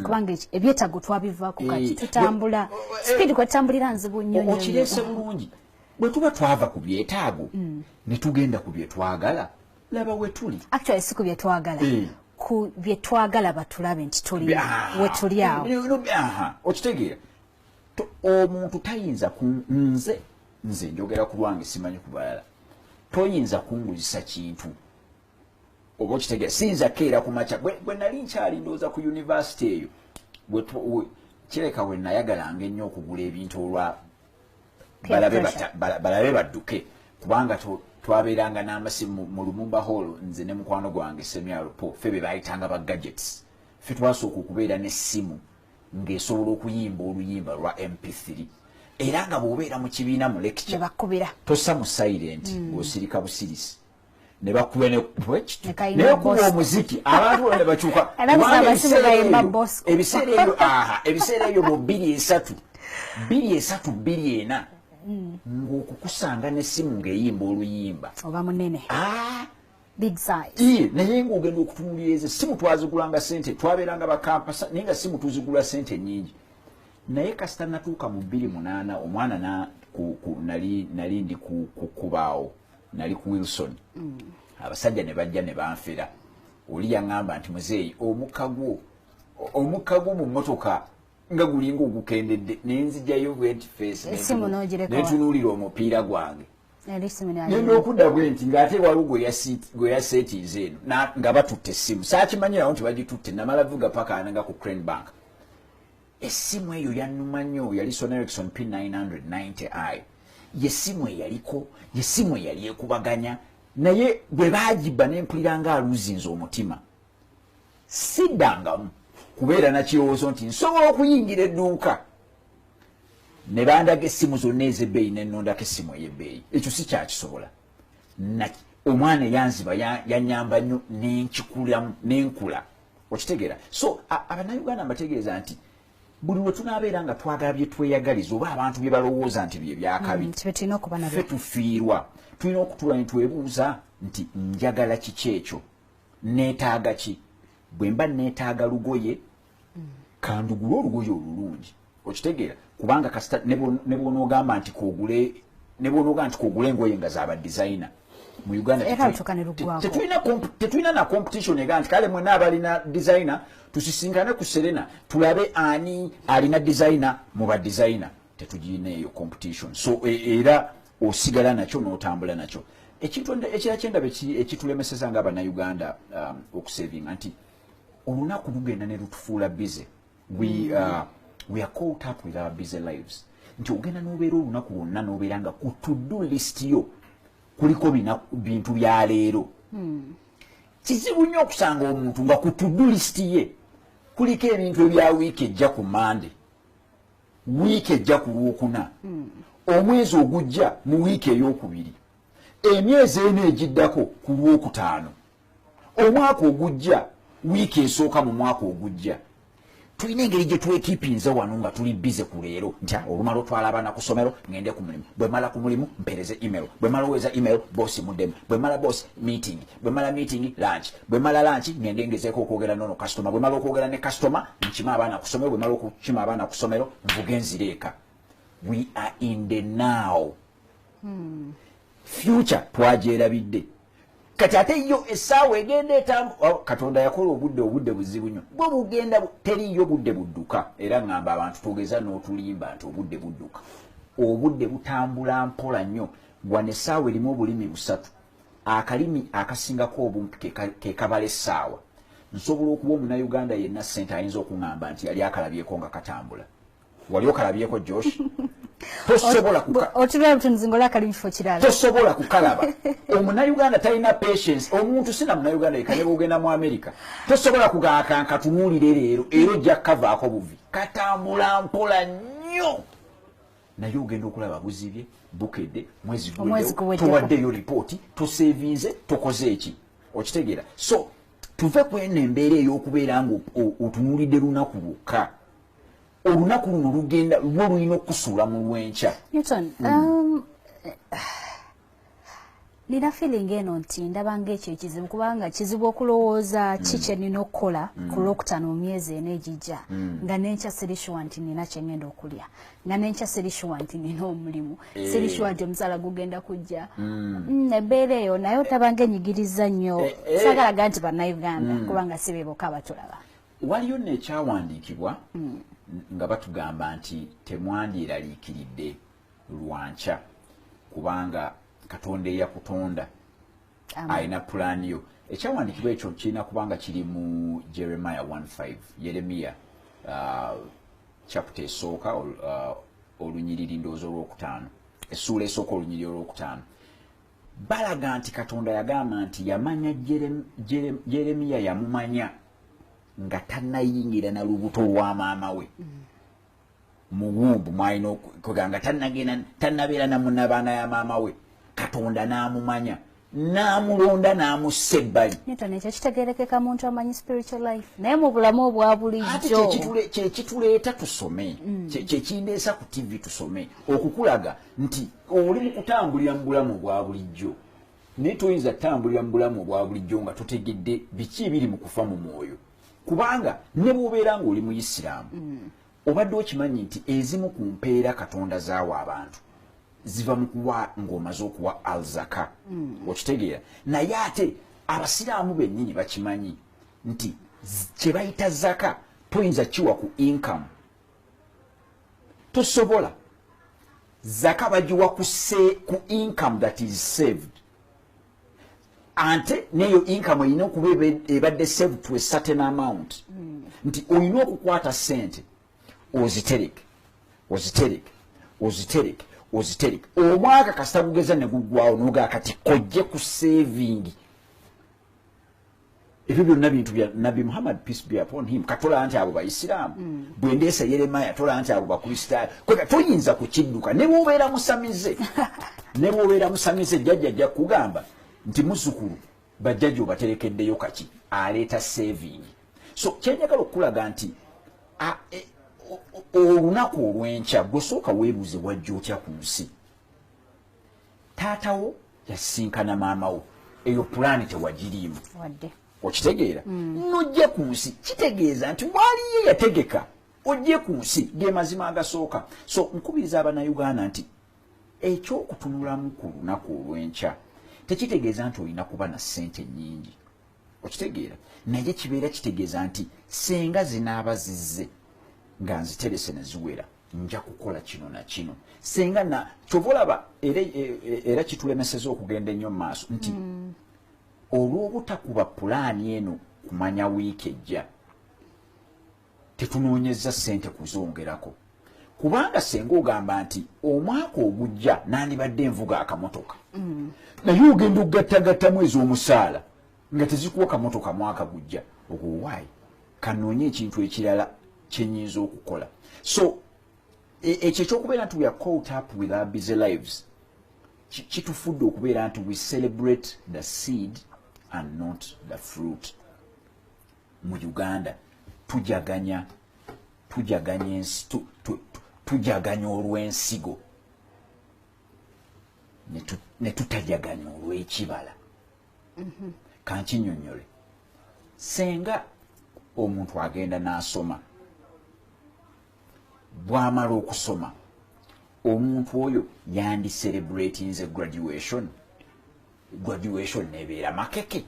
Kubanga ebyetaago twabivaako kati tutambula speed kwe tutambulira nzibu nnyo. Okireese bulungi bwe tuba twava ku byetaago ne tugenda ku bye twagala laba we tuli. Actually si ku bye twagala. Ku bye twagala batulabe nti tuli we tuli awo. Okitegeera omuntu tayinza nze njogera ku lwange simanyi ku balala. Toyinza kunguzisa kintu oba okitegeera sinza keera ku maca bwe nali nkyali ndowooza ku university eyo kireka we nayagalanga ennyo okugula ebintu olwa balabe badduke kubanga twabeeranga n'amasimu mu Lumumba Hall nze ne mukwano gwange Semyalo Po ffe be bayitanga ba gadgets. Ffe twasooka okubeera n'essimu ng'esobola okuyimba oluyimba lwa MP3 era nga bw'obeera mu kibiina mu lecture tossa mu silent ng'osirika busirisi ne bakuba ne kuba omuziki abantu ne bakyuka ebiseera ebyo mu 2-3-2-4 ng'okukusanga n'essimu ng'eyimba oluyimba oba munene big size naye ng'ogenda okutunuliriza essimu twazigulanga ssente twabeeranga bakampasa naye nga ssimu tuzigula ssente nnyingi. Naye kasita natuuka mu 2008 omwana nali ndi kubaawo nali ku Wilson abasajja ne bajja ne banfera oli yaŋŋamba nti muzeeyi omukka gwo mu mmotoka nga gulinga ogukendedde nenzijjayo bwenti face netunuulira omupiira gwange nendokudda bwenti ng'ate waliwo gwe yaseetiiza eno nga batutte essimu saakimanyirawo nti bagitutte namala vuga paka nga ku Crane Bank. Essimu eyo yannuma nnyo yali Sony Ericsson P990i yessimu eyaliko yessimu eyali ekubaganya naye bwe baagibba nempulira nga aluzinze omutima siddangamu kubeera nakirowoozo nti nsobola okuyingira edduuka ne bandaga essimu zonna ez'ebbeeyi nennondako essimu ey'ebbeeyi. Ekyo si kyakisobola. Omwana eyanziba yanyamba nnyo nenkikulamu nenkula. Okitegeera? So Abannayuganda mbategeeza nti buli lwe tunaabeera nga twagala bye tweyagaliza oba abantu bye balowooza nti bye byakabi ffe tufiirwa tulina okutuula ne twebuuza nti njagala kiki ekyo neetaaga ki. Bwe mba neetaaga lugoye kandugule olugoye olulungi. Okitegeera? Kubanga kasita ne bw'onoogamba nti koogule engoye nga zaba designer mu Uganda tetulina na competition ega nti kale mwena abalina designer tusisinkane ku Serena tulabe ani alina designer mu ba designer. Tetugirina eyo competition. So era osigala nakyo n'otambula nakyo. Ekintu ekira kyendaba ekitulemeseza nga Abannayuganda okusavinga nti olunaku lugenda ne lutufuula busy. We are caught up with our busy lives. Nti ogenda n'obeera olunaku lwonna n'obeera nga ku to-do list yo kuliko bintu bya leero. Kizibu nnyo okusanga omuntu nga ku to-do list ye kuliko ebintu ebya wiiki ejja ku Monday, wiiki ejja ku Lwokuna, omwezi ogujja mu wiiki ey'okubiri. emyezi eno egiddako ku Lwokutaano omwaka ogujja wiiki esooka mu mwaka ogujja tulina engeri gye twekipinza wano nga tuli bize ku leero nti olumala otwala abaana ku ssomero ngende ku mulimu bwe mala ku mulimu mpereze email bwe mala oweza email boosi muddemu bwe mala boss meeting bwe mala meeting lunch bwe mala lunch ngende ngezeeko okwogera nono customer bwe mala okwogera ne customer nkima abaana ku ssomero bwe mala okukima abaana ku ssomero nvuge nzireeka. We are in the now. Future twagyerabidde kati ate yo essaawa egenda Katonda yakola obudde buzibu nnyo bwe bugenda teriyo budde budduka era ngamba abantu togeza n'otulimba nti obudde budduka obudde butambula mpola nnyo wano essaawa erimu obulimi busatu akalimi akasingako obumpi ke kabala essaawa nsobola okuba omunnayuganda yenna ssente ayinza okuŋŋamba nti yali akalabyeko nga katambula wali okalabyeko Josh tosobola kukalaba omunnayuganda talina patience omuntu sina munnayuganda yekane bwogenda mu America tosobola kugaaka nkatunuulire leero era ojja kavaako buvi katambula mpola nnyo naye ogenda okulaba buzibye bukedde mwezi guweddewo towaddeyo ripooti tosevinze tokoze eki okitegeera so tuve kweno embeera ey'okubeera nga otunuulidde lunaku lwokka olunaku luno lugenda lwo lulina okusuula mu lwenkya. Newton, nina feeling eno nti ndaba ng'ekyo ekizibu kubanga kizibu okulowooza ki kye nina okukola ku Lwokutaano mu myezi eno egijja nga nenkya sirishuwa nti nina kye ngenda okulya nga nenkya sirishuwa nti nina omulimu sirishuwa nti omusaala gugenda kujja ebbeera eyo naye otaba ng'enyigiriza nnyo saagalaga nti bannayuganda kubanga si be bokka abatulaba. Waliyo n'ekyawandiikibwa nga batugamba nti temwandyeraliikiridde lwankya kubanga Katonda eyakutonda alina pulaani yo. Ekyawandiikibwa ekyo kirina kubanga kiri mu Jeremiah 1:5 Yeremiya chapter esooka olunyiriri ndowooza olwokutaano essuula esooka olunyiriri olwokutaano balaga nti Katonda yagamba nti yamanya Yeremiya yamumanya nga tannayingira na lubuto lwa maama we mu wumbu mwalina okugamba tannabeera na munnabaana ya maama we Katonda n'amumanya n'amulonda n'amussa ebbali. Ekyo kitegeerekeka muntu amanyi spiritual life naye mu bulamu obwa bulijjo kyekituleeta tusome kyekindeesa ku TV tusome okukulaga nti oli mu kutambulira mu bulamu obwa bulijjo naye toyinza ttambulira mu bulamu obwa bulijjo nga totegedde biki ebiri mu kufa mu mwoyo kubanga ne bw'obeera ng'oli mu Isiraamu obadde okimanyi nti ezimu ku mpeera Katonda zaawa abantu ziva mu kuwa ng'omaze okuwa alzaka okitegeera naye ate abasiraamu bennyini bakimanyi nti kye bayita zaka toyinza kiwa ku income tosobola zaka bagiwa ku income that is saved ante neyo income erina okuba ebadde saved to a certain amount nti olina okukwata sente ozitereke omwaka kasita gugeza ne guggwawo n'ogaa kati kojje ku saving ebyo byonna bintu bya Nabi Muhammad peace be upon him katola nti abo Baisiraamu bwendeesa Yeremiya tola nti abo Bakristaayo kwega toyinza kukidduka ne bw'obeera musamize jjajja kugamba nti muzzukulu bajjajja obaterekeddeyo kaki aleeta saving so kyenjagala okulaga nti olunaku olw'enkya gwesooka weebuuze wajja otya ku nsi taatawo yasinkana maamawo eyo pulaani tewagiriimu okitegeera nojje ku nsi kitegeeza nti waliyo yategeka ojje ku nsi ge mazima agasooka so nkubiriza abannayuganda nti ekyokutunulamu ku lunaku olw'enkya tekitegeeza nti olina kuba na ssente nnyingi okitegeera naye kibeera kitegeeza nti senga zinaaba zizze nga nziterese ne ziwera nja kukola kino na kino senga na kyova olaba era kitulemeseza okugenda ennyo mu maaso nti olw'obutakuba pulaani eno kumanya wiiki ejja tetunoonyeza ssente kuzongerako kubanga senga ogamba nti omwaka ogujja nandibadde nvuga akamotoka naye ogenda okugattagattamu ez'omusaala nga tezikuwa kamotoka mwaka gujja ogwowaayi kanoonye ekintu ekirala kyenyinza okukola so ekyo ekyokubeera nti we are caught up with our busy lives kitufudde okubeera nti we celebrate the seed and not the fruit. Mu Uganda tujaganya olw'ensigo ne tutajaganya olw'ekibala. Kankinyonnyole, senga omuntu agenda n'asoma, bw'amala okusoma omuntu oyo yandi celebratinze graduation nebeera makeke.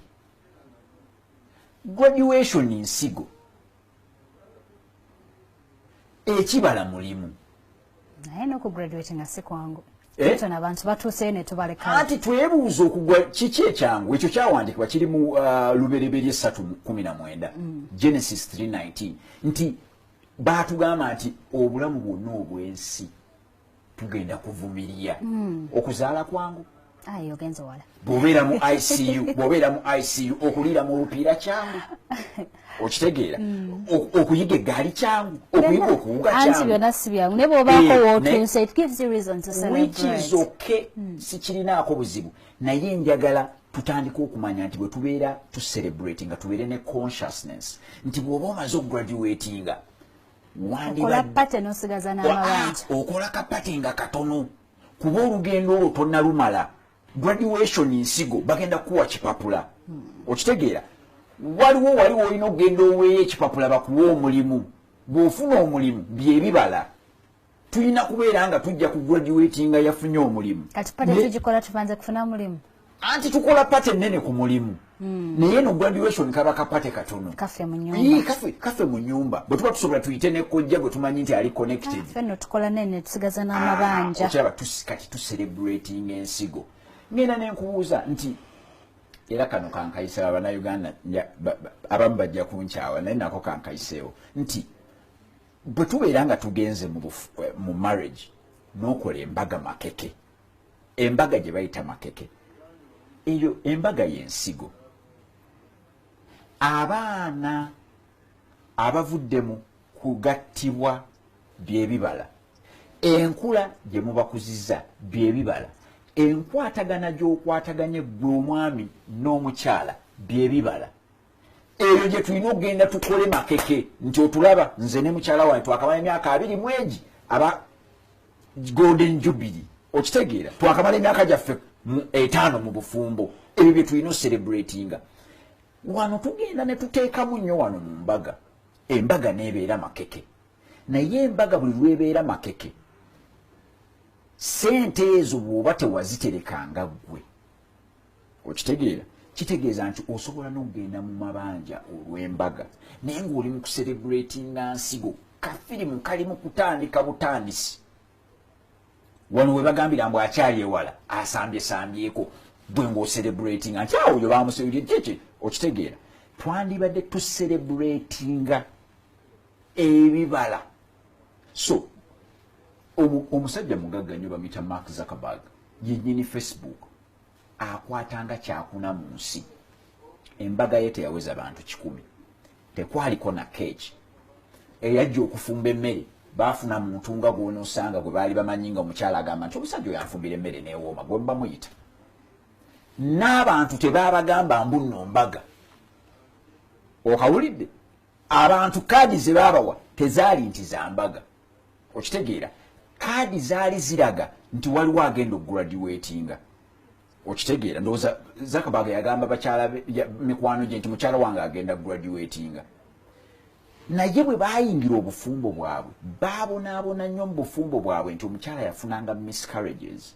Graduation nsigo, ekibala mulimu. Naye n'okugraduate nga si kwangu. Tona abantu batuuse ne tubaleka. Ati twebuuza okugwa kiki ekyangu, ekyo kyawandikibwa kiri mu Lubereberye 3:19 Genesis 3:19 nti baatugamba nti obulamu bwonna obw'ensi tugenda kuvumirira okuzaala kwangu. Ayi ogenze wala. Bw'obeera mu ICU okuliira mu lupiira kyangu. Okitegeera okuyiga eggaali kyangu, okuyiga okuwuga kyangu. Anti byonna si byangu ne bw'obaako wootuuse, it gives you reason to celebrate. Which is okay, sikirinaako buzibu. Naye njagala tutandika okumanya nti bwe tubeera tu-celebrate nga tubeere ne consciousness nti bw'oba omaze okugraduatinga okola pate n'osigaza n'amabanja. Okola kapate nga katono kuba olugendo olwo tonnalumala. Graduation nsigo bagenda kuwa kipapula. Okitegeera waliwo olina okugenda oweeyo ekipapula bakuwa omulimu. Bw'ofuna omulimu byebibala. Tulina kubeera nga tujja ku graduatinga yafunye omulimu. Kati pate tugikola tuvanze kufuna mulimu. Anti tukola pate nnene ku mulimu. Naye no graduation kaba kapate katono. Kafe mu nyumba. Kafe mu nyumba. Bwe tuba tusobola tuyite ne kojja gwe tumanyi nti ali connected. Fenno tukola nnene tusigaza n'amabanja. Okiraba kati tu-celebrating ensigo. Ngenda nenkubuuza nti era kano kankayisa Abannayuganda abamu bajja kunkyawa naye nako kankayiseewo nti bwe tubeera nga tugenze mu marriage n'okola embaga makeke, embaga gye bayita makeke, eyo embaga y'ensigo, abaana abavuddemu kugattibwa byebibala, enkula gye mubakuzizza byebibala, enkwatagana gy'okwataganye gwe omwami n'omukyala byebibala. Eyo gye tulina okugenda tukole makeke nti otulaba nze ne mukyala wange twakamala emyaka 2 mu egi aba golden jubilee. Okitegeera twakamala emyaka gyaffe 5 mu bufumbo. Ebyo bye tulina celebratinga. Wano tugenda ne tuteekamu nnyo wano mu mbaga. Embaga n'ebeera makeke. Naye embaga buli lwebeera makeke, sente ezo bw'oba tewaziterekanga ggwe. Okitegeera kitegeeza nti osobola n'okugenda mu mabanja olw'embaga naye ng'oli mu kucelebratinga nsigo. Kafirimu kalimu kutandika butandisi. Wano we bagambira mbu akyali ewala asambyesambyeko bwe ng'ocelebratinga nti awo yo bamusewulire kiki. Okitegeera twandibadde tucelebratinga ebibala. So omusajja mugagga nnyo bamuyita Mark Zuckerberg yennyini Facebook akwatanga kyakuna mu nsi. Embaga ye teyaweza bantu 10. Tekwaliko na keeki. Eyajja okufumba emmere baafuna muntu nga gw'onoosanga gwe baali bamanyi nga omukyala agamba nti omusajja oyo anfumbira emmere n'ewooma gwe bamuyita. N'abantu tebaabagamba mbu nno mbaga. Okawulidde? Abantu kaadi ze baabawa tezaali nti za mbaga. Okitegeera kaadi zaali ziraga nti waliwo agenda okugraduatinga. Okitegeera ndowooza Zuckerberg yagamba bakyala mikwano gye nti mukyala wange agenda graduatinga. Naye bwe baayingira obufumbo bwabwe baabonaabona nnyo mu bufumbo bwabwe nti omukyala yafunanga miscarriages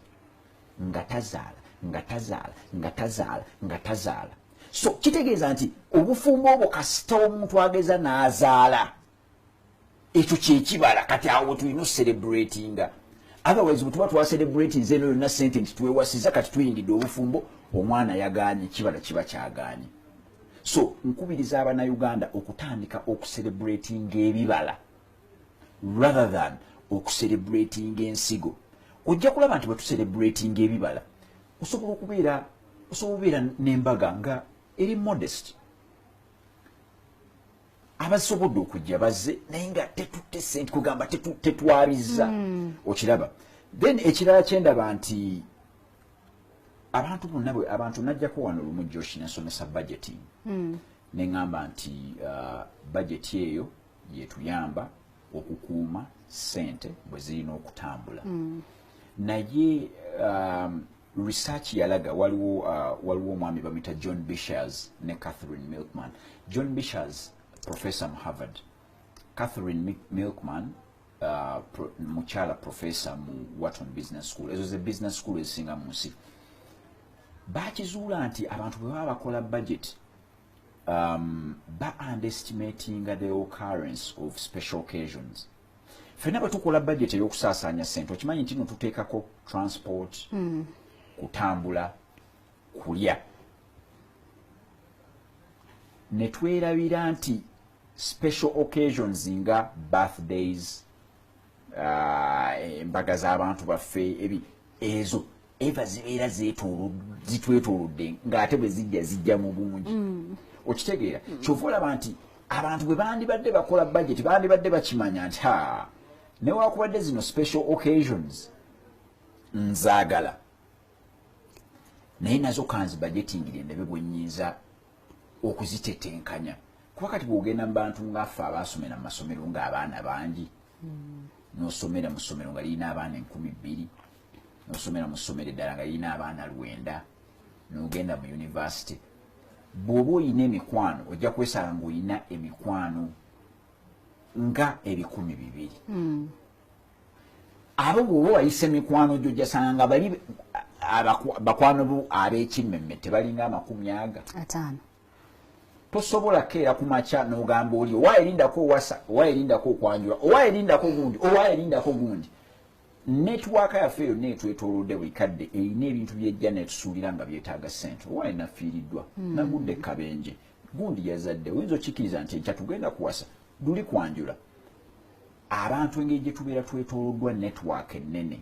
nga tazaala. So kitegeeza nti obufumbo obwo kasita omuntu ageza n'azaala ekyo kyekibala kati awo tulina celebratinga. Otherwise bwe tuba twacelebrating nze yonna sente nti twewasiza kati tuyingidde obufumbo omwana yagaanye kibala kiba kyagaanye. So nkubiriza Abannayuganda okutandika okucelebratinga ebibala rather than okucelebratinga ensigo. Ojja kulaba nti bwe tucelebratinga ebibala osobola okubeera n'embaga nga eri modest. Abasobodde okujja bazze naye nga tetutte sente kugamba tetwaliza. Okiraba. Then ekirala kyendaba nti abantu bonna bwe abantu najjako wano lumu Josh nasomesa budgeting neŋŋamba nti budget eyo yetuyamba okukuuma ssente bwe zirina okutambula naye research yalaga waliwo omwami bamuyita John Bishers ne Catherine Milkman. John Bishers professor mu Harvard, Catherine Milkman mukyala professor mu Wharton Business School. Ezo ze business school ezisinga mu nsi. Bakizuula nti abantu bwe baba bakola budget underestimating the occurrence of special occasions. Fena bwe tukola budget ey'okusaasaanya ssente okimanyi nti no tuteekako transport kutambula kulya ne twerabira nti special occasions nga birthdays embaga z'abantu baffe ezo eva zibeera zitwetoolodde ng'ate bwe zijja mu bungi okitegeera kyova olaba nti abantu bwe bandibadde bakola budget bandibadde bakimanya nti newakubadde zino special occasions nzaagala naye nazo kanzi budgetingire ndabe bwe nnyinza okuzitetenkanya kuba kati bw'ogenda mu bantu ngaffe abaasomera mu masomero ng'abaana bangi n'osomera mu ssomero nga lirina abaana 2,000 n'osomera mu ssomero eddala nga lirina abaana 9 n'ogenda mu university bw'oba oyina emikwano ojja kwesanga ng'olina emikwano nga 200,000 abo bw'oba wayisa emikwano gyo ojja sanga bali bakwano bo ab'ekimmemme tebalinga 50 tosobola keera ku makya n'ogamba oli owaayerindako owasa owaayerindako okwanjula owaayerindako gundi netiwaaka yaffe yonna etwetoolodde buli kadde erina ebintu byejja netusuulira nga byetaaga ssente owaaye nafiiriddwa nagudde kabenje gundi yazadde oyinza okkiriza nti enkya tugenda kuwasa luli kwanjula abantu engeri gye tubeera twetooloddwa netiwaaka ennene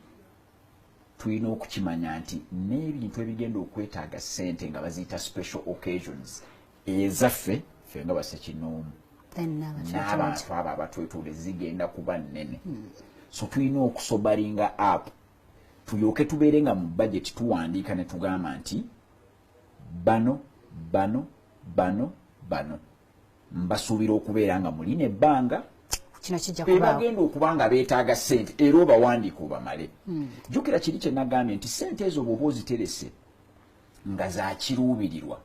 tulina okukimanya nti n'ebintu ebigenda okwetaaga ssente nga baziyita special occasions ezaffe ffe nga basekinoomu n'abantu abo abatwetoole zigenda kuba nnene so tulina okusobalinga app tulyoke tubeere nga mu budget tuwandiika ne tugamba nti bano mbasuubira okubeera nga mulina ebbanga bagenda okuba nga beetaaga ssente era obawandiika obamale jjukira kiri kye nagambye nti ssente ezo bw'oba oziterese nga zakiruubirirwa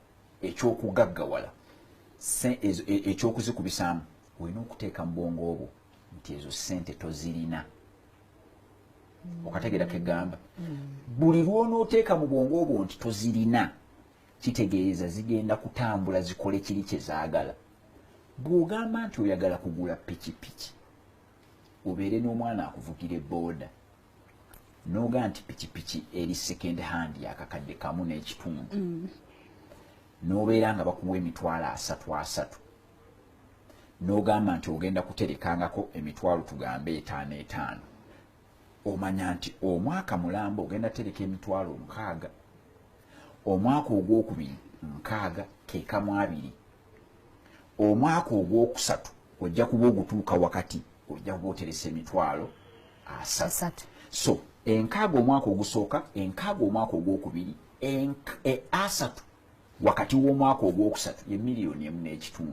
ekyokugaggawala ekyokuzikubisaamu olina okuteeka mu bwongo obwo nti ezo ssente tozirina okategeera kegamba buli lw'onooteeka mu bwongo obwo nti tozirina kitegeeza zigenda kutambula zikole kiri kye zaagala bw'ogamba nti oyagala kugula pikipiki obeere n'omwana akuvugira ebooda n'ogamba nti pikipiki eri second hand yakakadde kamu n'ekitundu n'obeera nga bakuwa emitwalo 3 n'ogamba nti ogenda kuterekangako emitwalo tugambe 5 omanya nti omwaka mulamba ogenda tereka emitwalo 6 omwaka ogwokubiri 6 kekamu 2 omwaka ogwokusatu ojja kuba ogutuuka wakati ojja kuba oteresa emitwalo 3 so 6 omwaka ogusooka 6 omwaka ogwokubiri 3 wakati w'omwaka ogwokusatu ye miliyoni 1.5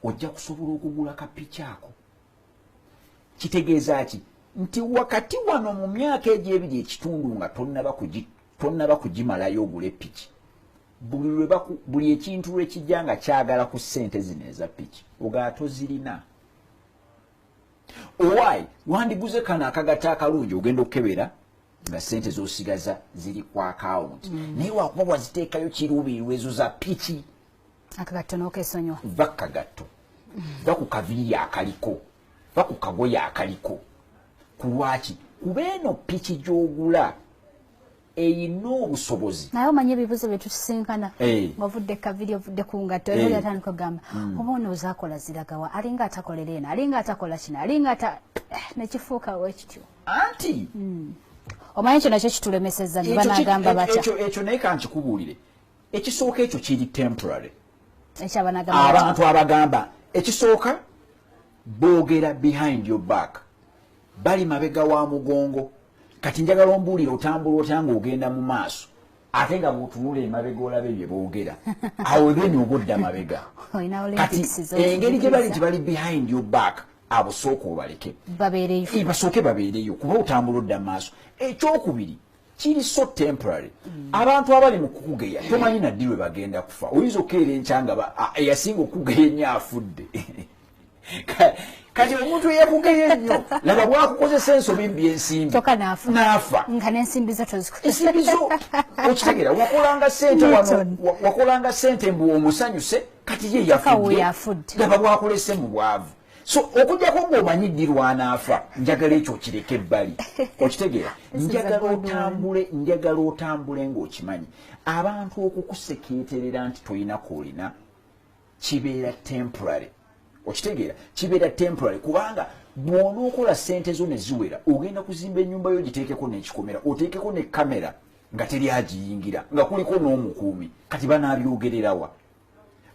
ojja kusobola okugula kapiki ako kitegeeza ki nti wakati wano mu myaka egy'ebiri ekitundu nga tonnaba kugimalayo ogula epiki buli ekintu lwekijja nga kyagala ku ssente zino eza piki ogaa tozirina owaayi wandiguze kano akagata akalungi ogenda okukebera nga ssente z'osigaza ziri ku akawunti naye wakuba waziteekayo kiruubirirwa ezo za piki akagatto n'okesonyiwa va ku kagatto va ku kaviiri akaliko va ku kagoye akaliko ku lwaki kuba eno piki gy'ogula eyina obusobozi naye omanye ebibuzo bye tusinkana ovudde kaviiri ovudde ku ngatto era yatandika ogamba oba ono ozaakola ziragawa alinga atakolera eno alinga atakola kino alinga nekifuuka wekityo anti omanyi kyo nakyo kitulemesezza ne banagamba batya ekyo naye kankikubuulire ekisooka ekyo kiri temporary ekyabanagamba abantu abagamba ekisooka boogera behind your back bali mabega wa mugongo kati njagala ombuulire otambula otya ng'ogenda mu maaso ate nga bw'otunula emabega olabe bye boogera awo then ogodda mabega kati engeri gye bali behind your back abo sooka obaleke basooke babeereyo kuba otambula odda mu maaso. Ekyokubiri kiri so temporary. Abantu abali mu kukugeya tomanyi naddi lwe bagenda kufa. Oyinza okukeera enkya nga eyasinga okugeya ennyo afudde. Kati omuntu eyakugeya ennyo laba bwakukozesa ensobi mbi ensimbi n'afa nga n'ensimbi zo tozikukozesa. Ensimbi zo okitegeera wakolanga ssente mbu omusanyuse kati ye yafudde laba bwakolese mu bwavu. So okujjako ng'omanyi ddi lw'anaafa njagala ekyo kireke ebbali okitegeera. Njagala otambule ng'okimanyi abantu okukusekeeterera nti toyina koolina kibeera temporary. Okitegeera kibeera temporary kubanga bw'onookola ssente zo ne ziwera ogenda kuzimba ennyumba yo giteekeko n'ekikomera oteekeko ne kamera nga teri agiyingira nga kuliko n'omukuumi kati banaabyogerawa.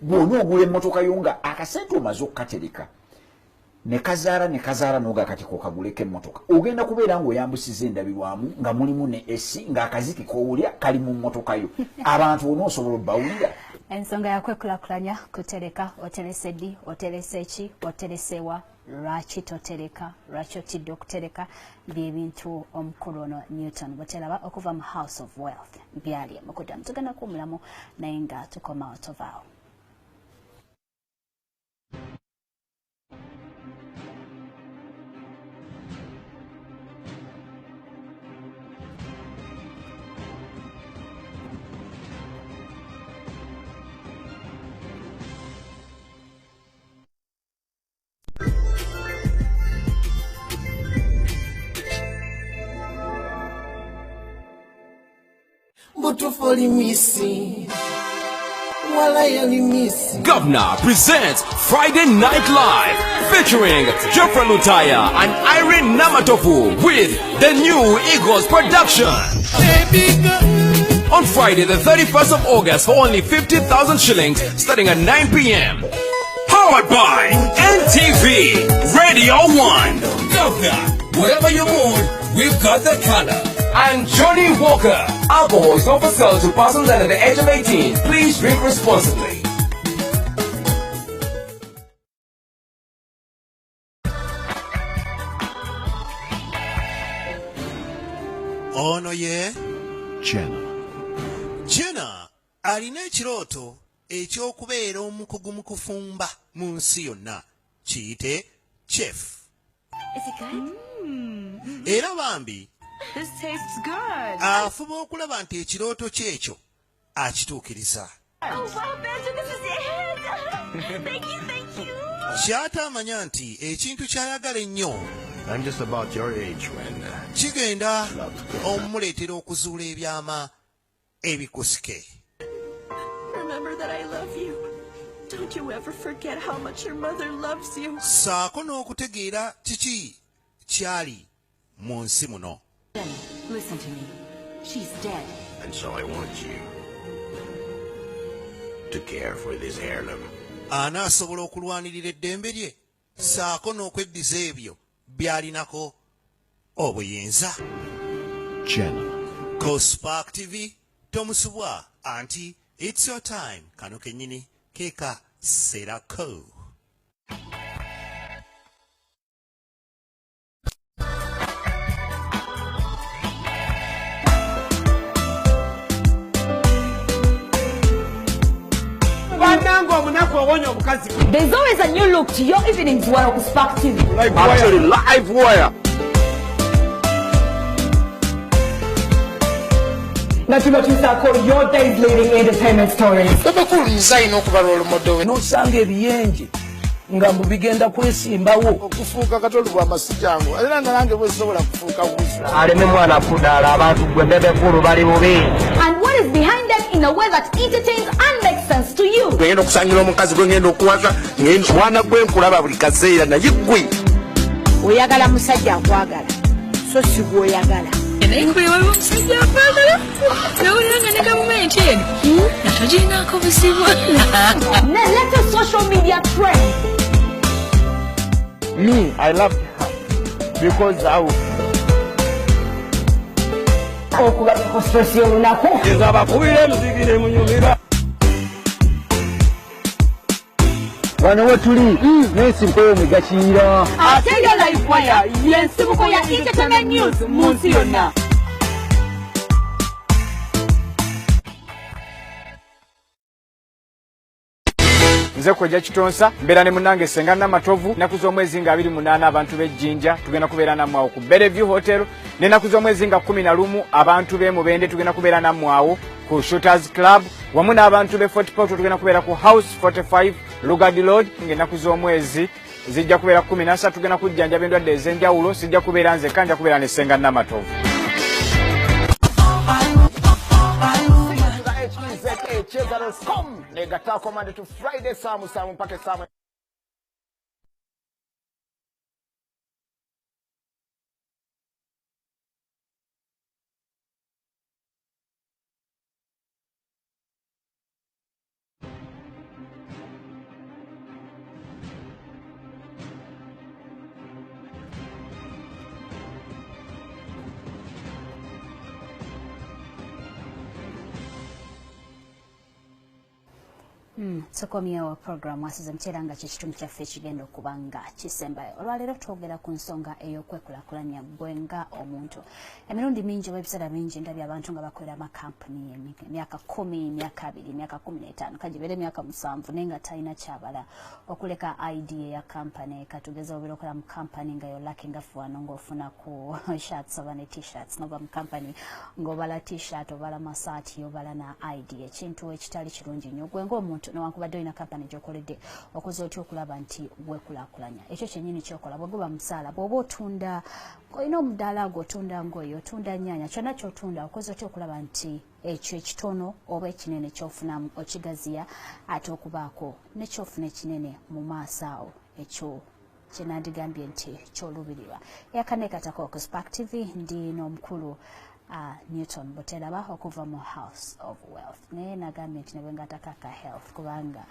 Bw'onoogula emmotoka yo nga akasente omaze okukatereka ne kazaala n'oga kati kokaguleko emmotoka ogenda kubeera ng'oyambusiza endabirwamu nga mulimu ne esi ng'akaziki kowulya kali mu mmotoka yo abantu onoosobola obbawulira. Ensonga yakwekulakulanya kutereka oterese ddi oterese ki oteresewa lwaki totereka lwaki otidde okutereka byebintu omukulu ono Newton bweteraba okuva mu House of Wealth byali mukuddamu tugenda kuwumulamu naye nga tukoma otovaawo. Governor presents Friday Night Live featuring Jeffrey Lutaya and Irene Namatofu with the new Eagles production. On Friday the 31st of August for only 50,000 shillings starting at 9 p.m. Powered by NTV Radio 1. Governor, whatever you mood, we've got the color. And Johnny Walker. Alcohol is not for sale to persons under the age of 18. Please drink responsibly. Ono ye Jenna alina ekirooto eky'okubeera omukugu mu kufumba mu nsi yonna kiyite chef. Era bambi This tastes good. afuba okulaba nti ekirooto kye ekyo akituukiriza. Oh, wow, Benja, this is it. Thank you. Ky'ate amanya nti ekintu ky'ayagala ennyo I'm just about your age when kigenda omumuleetera okuzuula ebyama ebikusike. Remember that I love you. Don't you ever forget how much your mother loves you. Saako n'okutegeera kiki kyali mu nsi muno. Listen to me. She's dead. and so I want you to care for this heirloom. Anaasobola okulwanirira eddembe lye saako n'okweddiza ebyo byalinako obuyinza. Ko Spark TV tomusubwa anti it's your time kano kennyini keeka serako. There's always a new look to your evenings while on Spark TV. Actually, live wire. Nachimachusa called your day's leading entertainment stories. Nosanga ebiyenje nga mbu bigenda kwesimbawo okufuuka katolu bwa masijangu era nange bwesobola kufuuka buzi aleme mwana kudala abantu gwe bebekulu bali bubi. And what is behind them in a way that entertains and makes sense to you? Ngenda okusangira omukazi gwe ngenda okuwasa mwana gwe nkulaba buli kaseera naye gwe Oyagala musajja akwagala so si gwoyagala. Naye waliwo omusajja akwagala nawuliranga ne gavumenti eno natogirinaako busibwa. Now let a social media trend. Me, I loved her because okubaga ku stress y'olunaku bakubira muzigire munyumira wano wetuli n'ensibuko y'omugakiira ate nga live wire y'ensibuko ya Entertainment News mu nsi yonna. nze kweja kitonsa mbeera ne munange senga namatovu naku z'omwezi nga 28 abantu b'ejjinja tugenda kubeera nammwe awo ku Bellevue Hotel n'ennaku z'omwezi nga 11 abantu b'e Mubende tugenda kubeera nammwe awo ku Shooters Club wamu n'abantu b'e Fort Portal tugenda kubeera ku House 45 Lugard Road ng'ennaku z'omwezi zijja kubeera 13 tugenda kujjanja b'endwadde ez'enjawulo sijja kubeera nze kanja kubeera ne senga namatovu. Cheza.com Negatako Monday to Friday samu mpaka samu. Tukomyewo program wasize mchera nga kikitundu kyaffe ekigenda okuba nga kisembayo. Olwaleero twogera ku nsonga ey'okwekulakulanya gwenga omuntu. Emirundi mingi webisera mingi ndabye abantu nga bakolera amakampuni emyaka 10, emyaka 2, emyaka 15 kagibere emyaka 7 nenga talina kyabala okuleka idea ya kampani katugeza obera okola mu kampani nga yo laki nga fuano ng'ofuna ku shirts oba ne t-shirts nova mu kampani ng'obala t-shirt obala masaati obala na idea ekintu ekitali kirungi nnyo gwenga omuntu newankubadde olina kampani gy'okoledde okoze otya okulaba nti weekulakulanya ekyo kyennyini kyokola bweguba musaala bw'oba otunda olina omudaala gw'otunda ngoyo otunda nnyaanya kyonna ky'otunda okoze otya okulaba nti ekyo ekitono oba ekinene kyofunamu okigaziya ate okubaako nekyofuna ekinene mu maaso awo ekyo kyenandigambye nti kyolubirirwa yakanekatako ku Spark TV ndi n'omukulu Newton Botelaba okuva mu House of Wealth naye nagambye nti nebwe ngatakaka health kubanga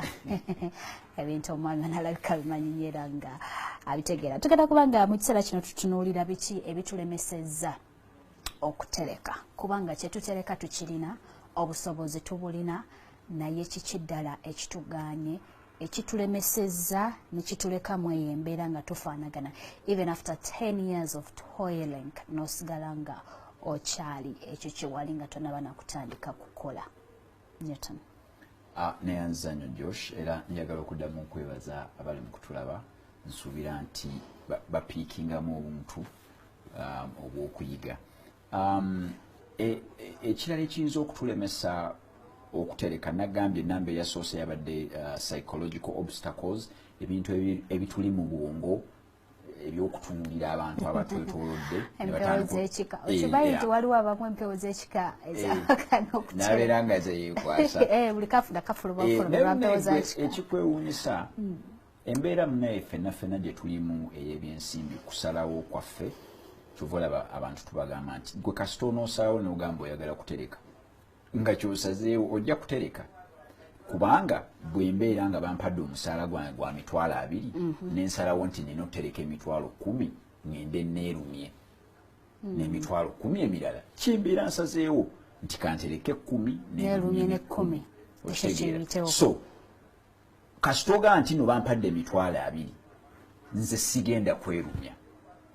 ebintu omwami nalabika bimanyi era nga abitegeera tugenda kubanga mu kiseera kino tutunuulira biki ebitulemesezza okutereka kubanga kyetutereka tukirina obusobozi tubulina naye kikiddala ekituganye ekitulemesezza nekitulekamu eyo embeera nga tufaanagana even after 10 years of toiling nosigala nga okyali ekyo kiwali nga tonaba nakutandika kukola. Newton. Neyanza nnyo Josh era njagala okuddamu okwebaza abali mu kutulaba nsuubira nti bapiikingamu obuntu obw'okuyiga. Ekirala ekiyinza okutulemesa okutereka nagambye enamba eyasoose yabadde psychological obstacles ebintu ebituli mu bwongo ebyokutunuulira abantu abatwetoolodde empewo z'ekika okimanyi nti waliwo abamu empewo z'ekika ezabakana okutera nabeera nga zeyekwasa buli kafuna kafulumafuluma lwampewo z'ekika ekikwewuunyisa embeera munaye ffenna gye tulimu ey'ebyensimbi kusalawo kwaffe kyova olaba abantu tubagamba nti gwe kasita onoosalawo n'ogamba oyagala kutereka nga kyosazeewo ojja kutereka kubanga bwembeera nga bampadde omusaala gwange gwa mitwalo 2 n'ensalawo nti nina okutereka emitwalo 10 ngende neerumye n'emitwalo 10 emirala kyembeera nsazeewo nti kantereke 10 neerumye ne 10 so kasita ogamba nti no bampadde emitwalo 2 nze sigenda kwerumya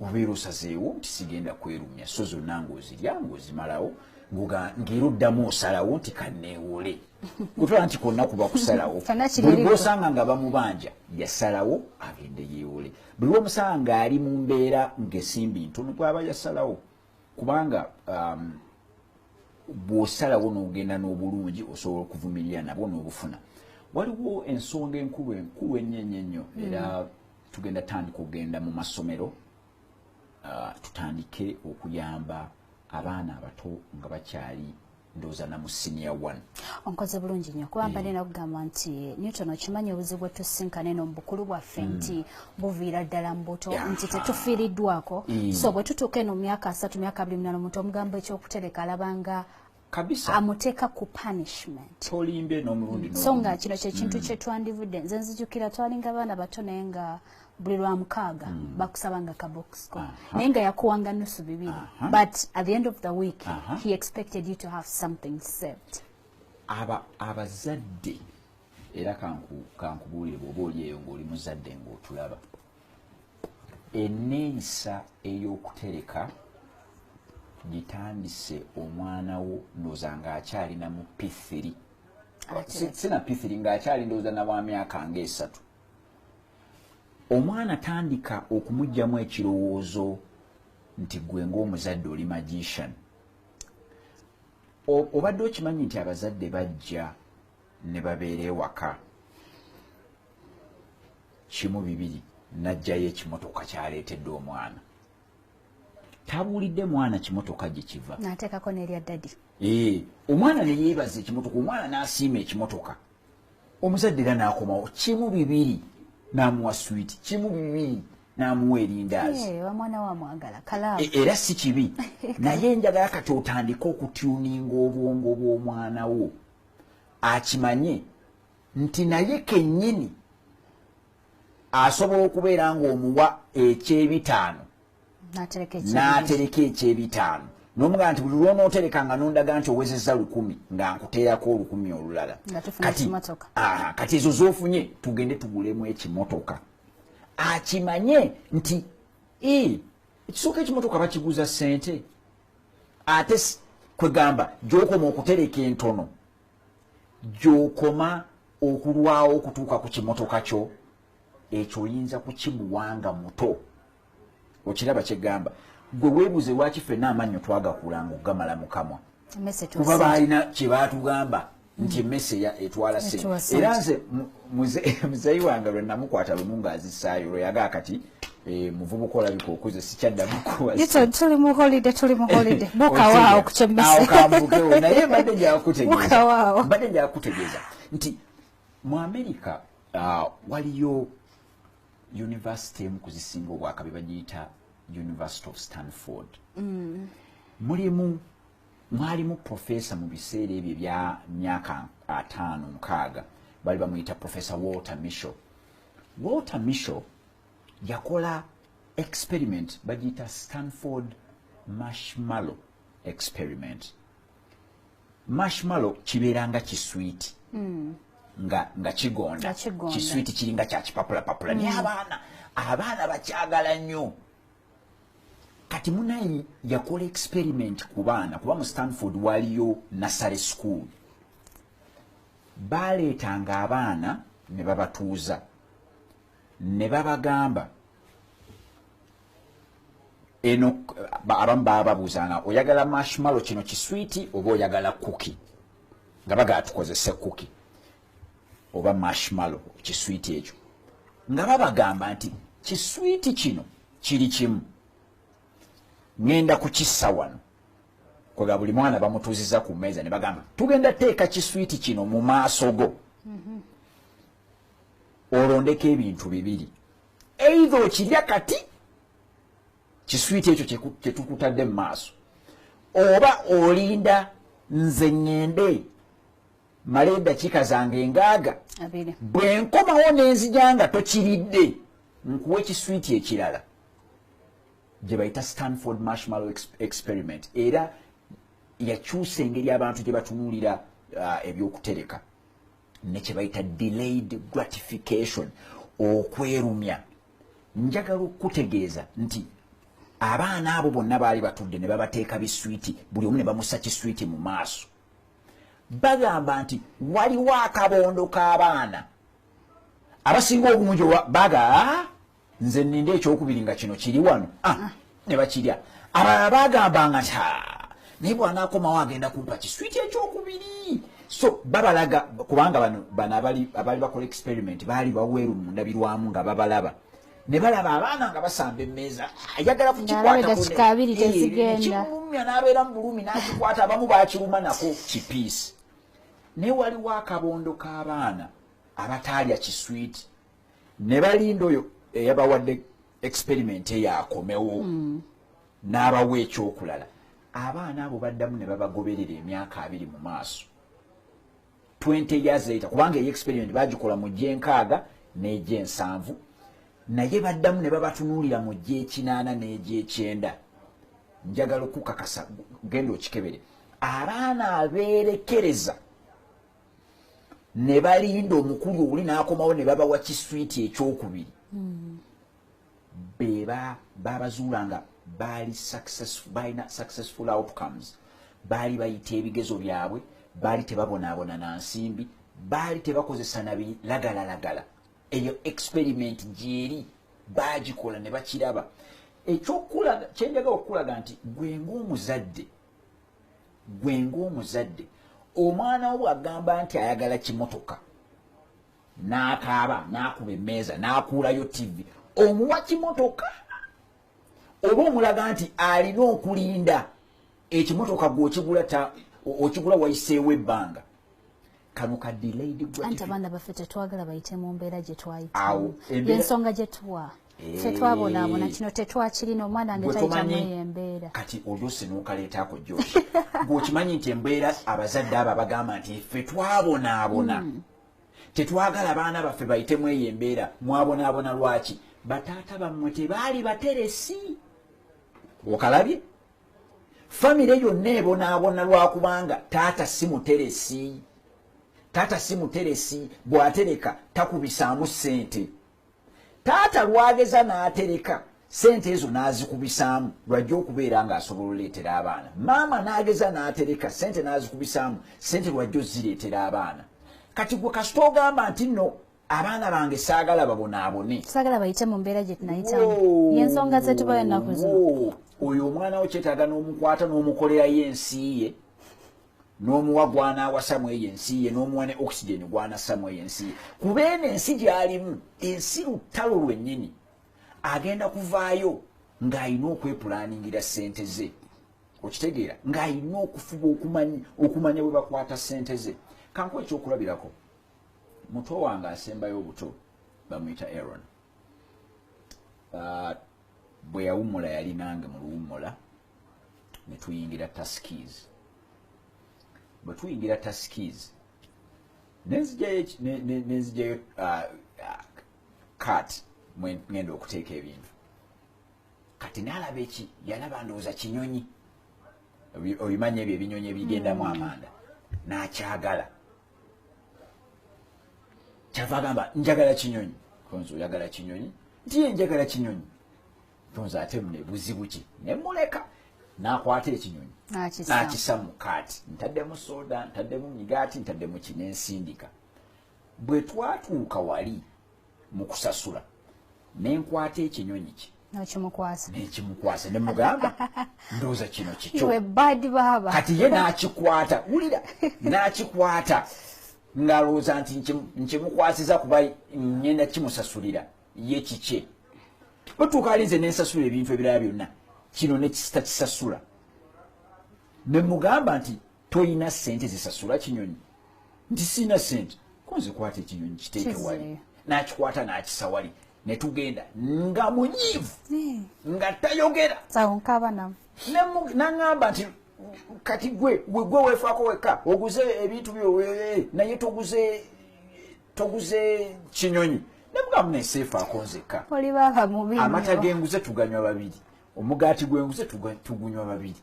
obeera osazeewo nti sigenda kwerumya so zonna ng'ozirya ng'ozimalawo ng'era oddamu osalawo nti kanneewole kutwala nti konna kuba kusalawo buli lwosanga nga bamubanja yasalawo agende yeewole buli lwomusanga ng'ali mu mbeera ng'esimbi ntono gwaba yasalawo kubanga bw'osalawo n'ogenda n'obulungi osobola okuvumirira nabwo n'obufuna. Waliwo ensonga enkulu ennyo era tugenda tandika okugenda mu masomero tutandike okuyamba abaana abato nga bakyali ndowooza na mu senior 1. Onkoze bulungi nnyo kubanga nina kugamba nti Newton okimanyi obuzibu bwetusinkana eno mu bukulu bwaffe nti buviira ddala mu buto nti tetufiiriddwako so bwe tutuuka eno mu myaka 3 myaka 28 omuntu omugambo ekyokutereka alabanga kabisa amuteeka ku punishment tolimbe n'omulundi so nga kino kyekintu kye twandivudde nze nzijukira twalinga abaana bato naye nga buli lwa mukaaga bakusabanga ka box score naye nga yakuwanga nusu bibiri but at the end of the week he expected you to have something saved. Abazadde era kankubuulire bw'oba oli eyo ng'oli muzadde ng'otulaba enneeyisa ey'okutereka gitandise omwana wo ndowooza ng'akyalina mu P3 sina P3 ng'akyali ndowooza na bwa myaka nga 3 omwana tandika okumugyamu ekirowoozo nti gwe ng'omuzadde oli magician. Obadde okimanyi nti abazadde bajja ne babeera ewaka kimu bibiri najjayo ekimotoka kyaleetedde omwana tabuulidde mwana kimotoka gye kiva n'ateekako n'erya ddadi omwana ne yeebaza ekimotoka omwana n'asiima ekimotoka omuzadde era n'akomawo kimu bibiri n'amuwa switi kimu bibiri n'amuwa erindaazi omwana wamwagala kalaamu era si kibi naye njagala kati otandika okutuuninga obwongo bw'omwana wo akimanye nti naye kennyini asobola okubeera ng'omuwa eky'ebitaano n'atereka eky'ebitaano n'omugamba nti buli lw'onooterekanga n'ondaga nti owezezza 1,000 nga nkuteerako 1,000 olulala kati ezo z'ofunye tugende tugulemu ekimotoka akimanye nti ekisooka ekimotoka bakiguza ssente ate kwegamba gy'okoma okutereka entono gy'okoma okulwawo okutuuka ku kimotoka kyo ekyo oyinza kukimuwanga muto okiraba kyegamba gwe weebuze lwaki ffenna amannyo twagakulanga okugamala mu kamwa kuba baalina kye baatugamba nti emmese etwala ssente era nze muzeeyi wange lwe namukwata lumu ng'azissaayo lwe yagaa kati muvubuka olabika okuze sikyaddamu tuli mu holiday bukawaawo ku kyemmese kambukewo naye mbadde njakutegeeza nti mu Amerika waliyo university emu kuzisinga obwakabi bagiyita University of Stanford. Mwalimu professor mu biseera ebyo bya myaka 5-6 bali bamuyita Professor Walter Mischel. Walter Mischel yakola experiment bagiyita Stanford marshmallow experiment. Marshmallow kibeeranga kisweet. nga kigonda kiswiti kiringa kya kipapula ni abaana bakyagala nnyo kati munayi yakola experiment ku baana kuba mu Stanford waliyo nursery school baleetanga abaana ne babatuuza ne babagamba eno abamu bababuuzanga oyagala marshmallow kino kiswiti oba oyagala cookie nga bagala tukozese cookie oba marshmallow kiswiti ekyo nga babagamba nti kiswiti kino kiri kimu ngenda kukissa wano kwega buli mwana bamutuuziza ku mmeeza ne bagamba tugenda teeka kiswiti kino mu maaso go olondeko ebintu bibiri either okirya kati kiswiti ekyo kyetukutadde mu maaso oba olinda nze ngende male eddakiika zange engaaga bwe nkomawo n'enzija nga tokiridde nkuwa ekiswiti ekirala gye bayita Stanford marshmallow experiment era yakyusa engeri abantu gye batunuulira ebyokutereka ne kye bayita delayed gratification okwerumya. Njagala okutegeeza nti abaana abo bonna baali batudde ne babateeka biswiti buli omu ne bamussa kiswiti mu maaso bagamba nti waliwo akabondo k'abaana abasinga obungi baga nze nninde ekyokubiri nga kino kiri wano ne bakirya abalala bagambanga nti naye bw'anaakomawo agenda kumpa kiswiti ekyokubiri so babalaga kubanga bano abali bakola experiment baali baweeru mu ndabirwamu nga babalaba ne balaba abaana nga basamba emmeeza ayagala kukikwatakimumya n'abeera mu bulumi n'akikwata abamu baakiruma nako kipiisi naye waliwo akabondo k'abaana abataalya kiswiti ne balinda oyo eyabawadde experiment eyo akomewo n'abawa ekyokulala abaana abo baddamu ne babagoberera emyaka 2 mu maaso 20 years later kubanga eyo experiment bagikola mu gye 6 n'egye 7 naye baddamu ne babatunuulira mu gy'ekinaana n'egy'ekyenda njagala okukakasa genda okikebere abaana abeerekereza ne balinda omukulu oli n'akomawo ne babawa kiswiti ekyokubiri beba babazuula nga balina successful outcomes baali bayita ebigezo byabwe baali tebabonaabona na nsimbi baali tebakozesa na bilagalalagala eyo experiment gyeri bagikola ne bakiraba ekyokulaga kyenjagala okulaga nti gwe ng'omuzadde omwana wo agamba nti ayagala kimotoka n'akaaba n'akuba emmeeza n'akuulayo tv omuwa kimotoka oba omulaga nti alina okulinda ekimotoka okigula wayiseewo ebbanga kano ka delayed anti abaana baffe tetwagala bayite mu mbeera gye twayitamu y'ensonga gye tuwa tetwabonaabona kino tetwakirina omwana nge tayitamu embeera kati olyose n'okaleetaako Josh gweokimanyi nti embeera abazadde abo bagamba nti ffe twabonaabona tetwagala baana baffe bayitemu eyo embeera mwabonaabona lwaki bataata bammwe tebaali bateresi okalabye famire yonna ebonaabona lwakubanga taata si muteresi bw'atereka takubisaamu ssente taata lwageza n'atereka ssente ezo n'azikubisaamu lwajja okubeera ng'asobola oleetera abaana maama n'ageza n'atereka ssente n'azikubisaamu ssente lwajja ozireetera abaana kati gwe kasita ogamba nti nno abaana bange saagala babonaabone saagala bayite mu mbeera gye tunayitamu y'ensonga ze tubayo ennaku zino oyo omwana wo kyetaaga n'omukwata n'omukolerayo ensi ye n'omuwa gw'anaawasamu eyo ensi ye n'omuwa ne oxygen gw'anasamu eyo ensi ye kuba eno ensi gy'alimu ensi lutalo lwennyini agenda kuvaayo ng'alina okwepulaningira ssente ze okitegeera ng'alina okufuba okumanya bwe bakwata ssente ze kankuwa ekyokulabirako muto wange asembayo obuto bamuyita Aaron bwe yawummula yali nange mu luwummula ne tuyingira Tuskys bwe tuyingira Tuskys nenzigyayo cart ngenda okuteeka ebintu kati naalaba eki yalaba ndowooza kinyonyi obimanyi ebyo ebinyonyi ebigendamu amanda n'akyagala kyava agamba njagala kinyonyi tonzi oyagala kinyonyi nti ye njagala kinyonyi tonzi ate mune buzibu ki nemuleka n'akwata ekinyonyi n'akisa mu kaati ntaddemu soda ntaddemu migaati ntaddemu kinensindika bwe twatuuka wali mu kusasula nenkwata ekinyonyi ki nekimukwasa nemugamba ndowooza kino kikyo kati ye n'akikwata wulira n'akikwata ng'alowooza nti nkimukwasiza kuba ngenda kimusasulira ye kikye batuuka alinze nensasula ebintu ebirala byonna kino nekisita kisasula nemugamba nti toyina ssente zisasula kinyonyi nti siina ssente konzikwata ekinyonyi kiteeke wali n'akikwata n'akisa wali netugenda nga munyiivu nga tayogera n'aŋŋamba nti kati gwe weefaako wekka oguze ebintu byo naye toguze kinyonyi nemugamu neseefaako nzekka amata genguze tuganywa babiri omugaati gwenguze tugunywa babiri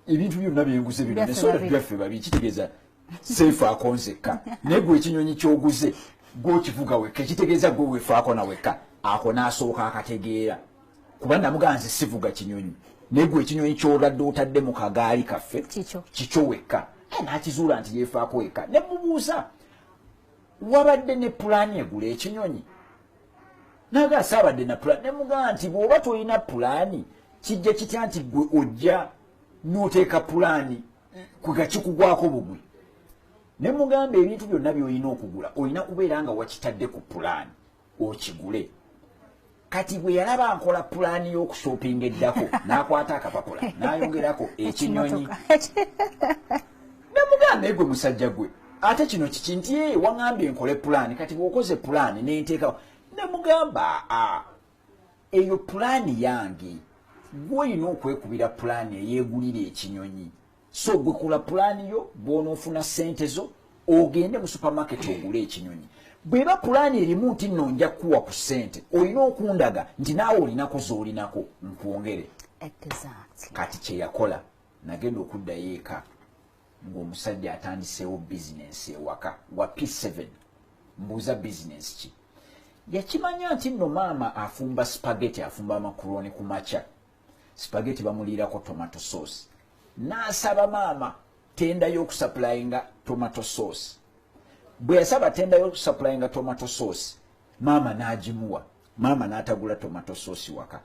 ebintu byonna byenguze bino nesoda byaffe babiri kitegeeza seefaako nzekka naye gwe ekinyonyi kyoguze gwokivuga wekka ekitegeeza gwe weefaako na wekka ako n'asooka akategeera kuba namugamba nze sivuga kinyonyi naye gwe ekinyonyi ky'oladde otadde mu kagaali kaffe kikyo wekka n'akizuula nti yeefaako wekka ne mubuuza wabadde ne pulaani egula ekinyonyi naga saabadde na pulaani ne mugamba nti bw'oba tolina pulaani kijja kitya nti gwe ojja n'oteeka pulaani kwega kikugwako bugwi ne mugamba ebintu byonna by'olina okugula olina kubeera nga wakitadde ku pulaani okigule kati bwe yalaba nkola pulaani y'okushopinga eddako n'akwata akapapula n'ayongerako ekinyonyi nemugamba naye gwe musajja gwe ate kino kiki nti ye waŋŋambye nkole pulaani kati bw'okoze pulaani nenteekawo nemugamba eyo pulaani yange gwe olina okwekubira pulaani eyeegulira ekinyonyi so gwe kola pulaani yo bw'onoofuna ssente zo ogende mu supermarket ogule ekinyonyi bweba pulaani erimu nti nno nja kuwa ku ssente olina okundaga nti naawe olinako z'olinako nkwongere. Kati kye yakola nagenda okuddayo eka ng'omusajja atandiseewo bizinensi ewaka wa P7 mbuuza bizinensi ki yakimanya nti nno maama afumba spaghetti afumba amakuroni ku makya spaghetti bamuliirako tomato sauce n'asaba maama tenda y'okusaplayinga tomato sauce bwe yasaba tenda y'okusaplayinga tomato sauce maama n'agimuwa maama n'atagula tomato sauce waka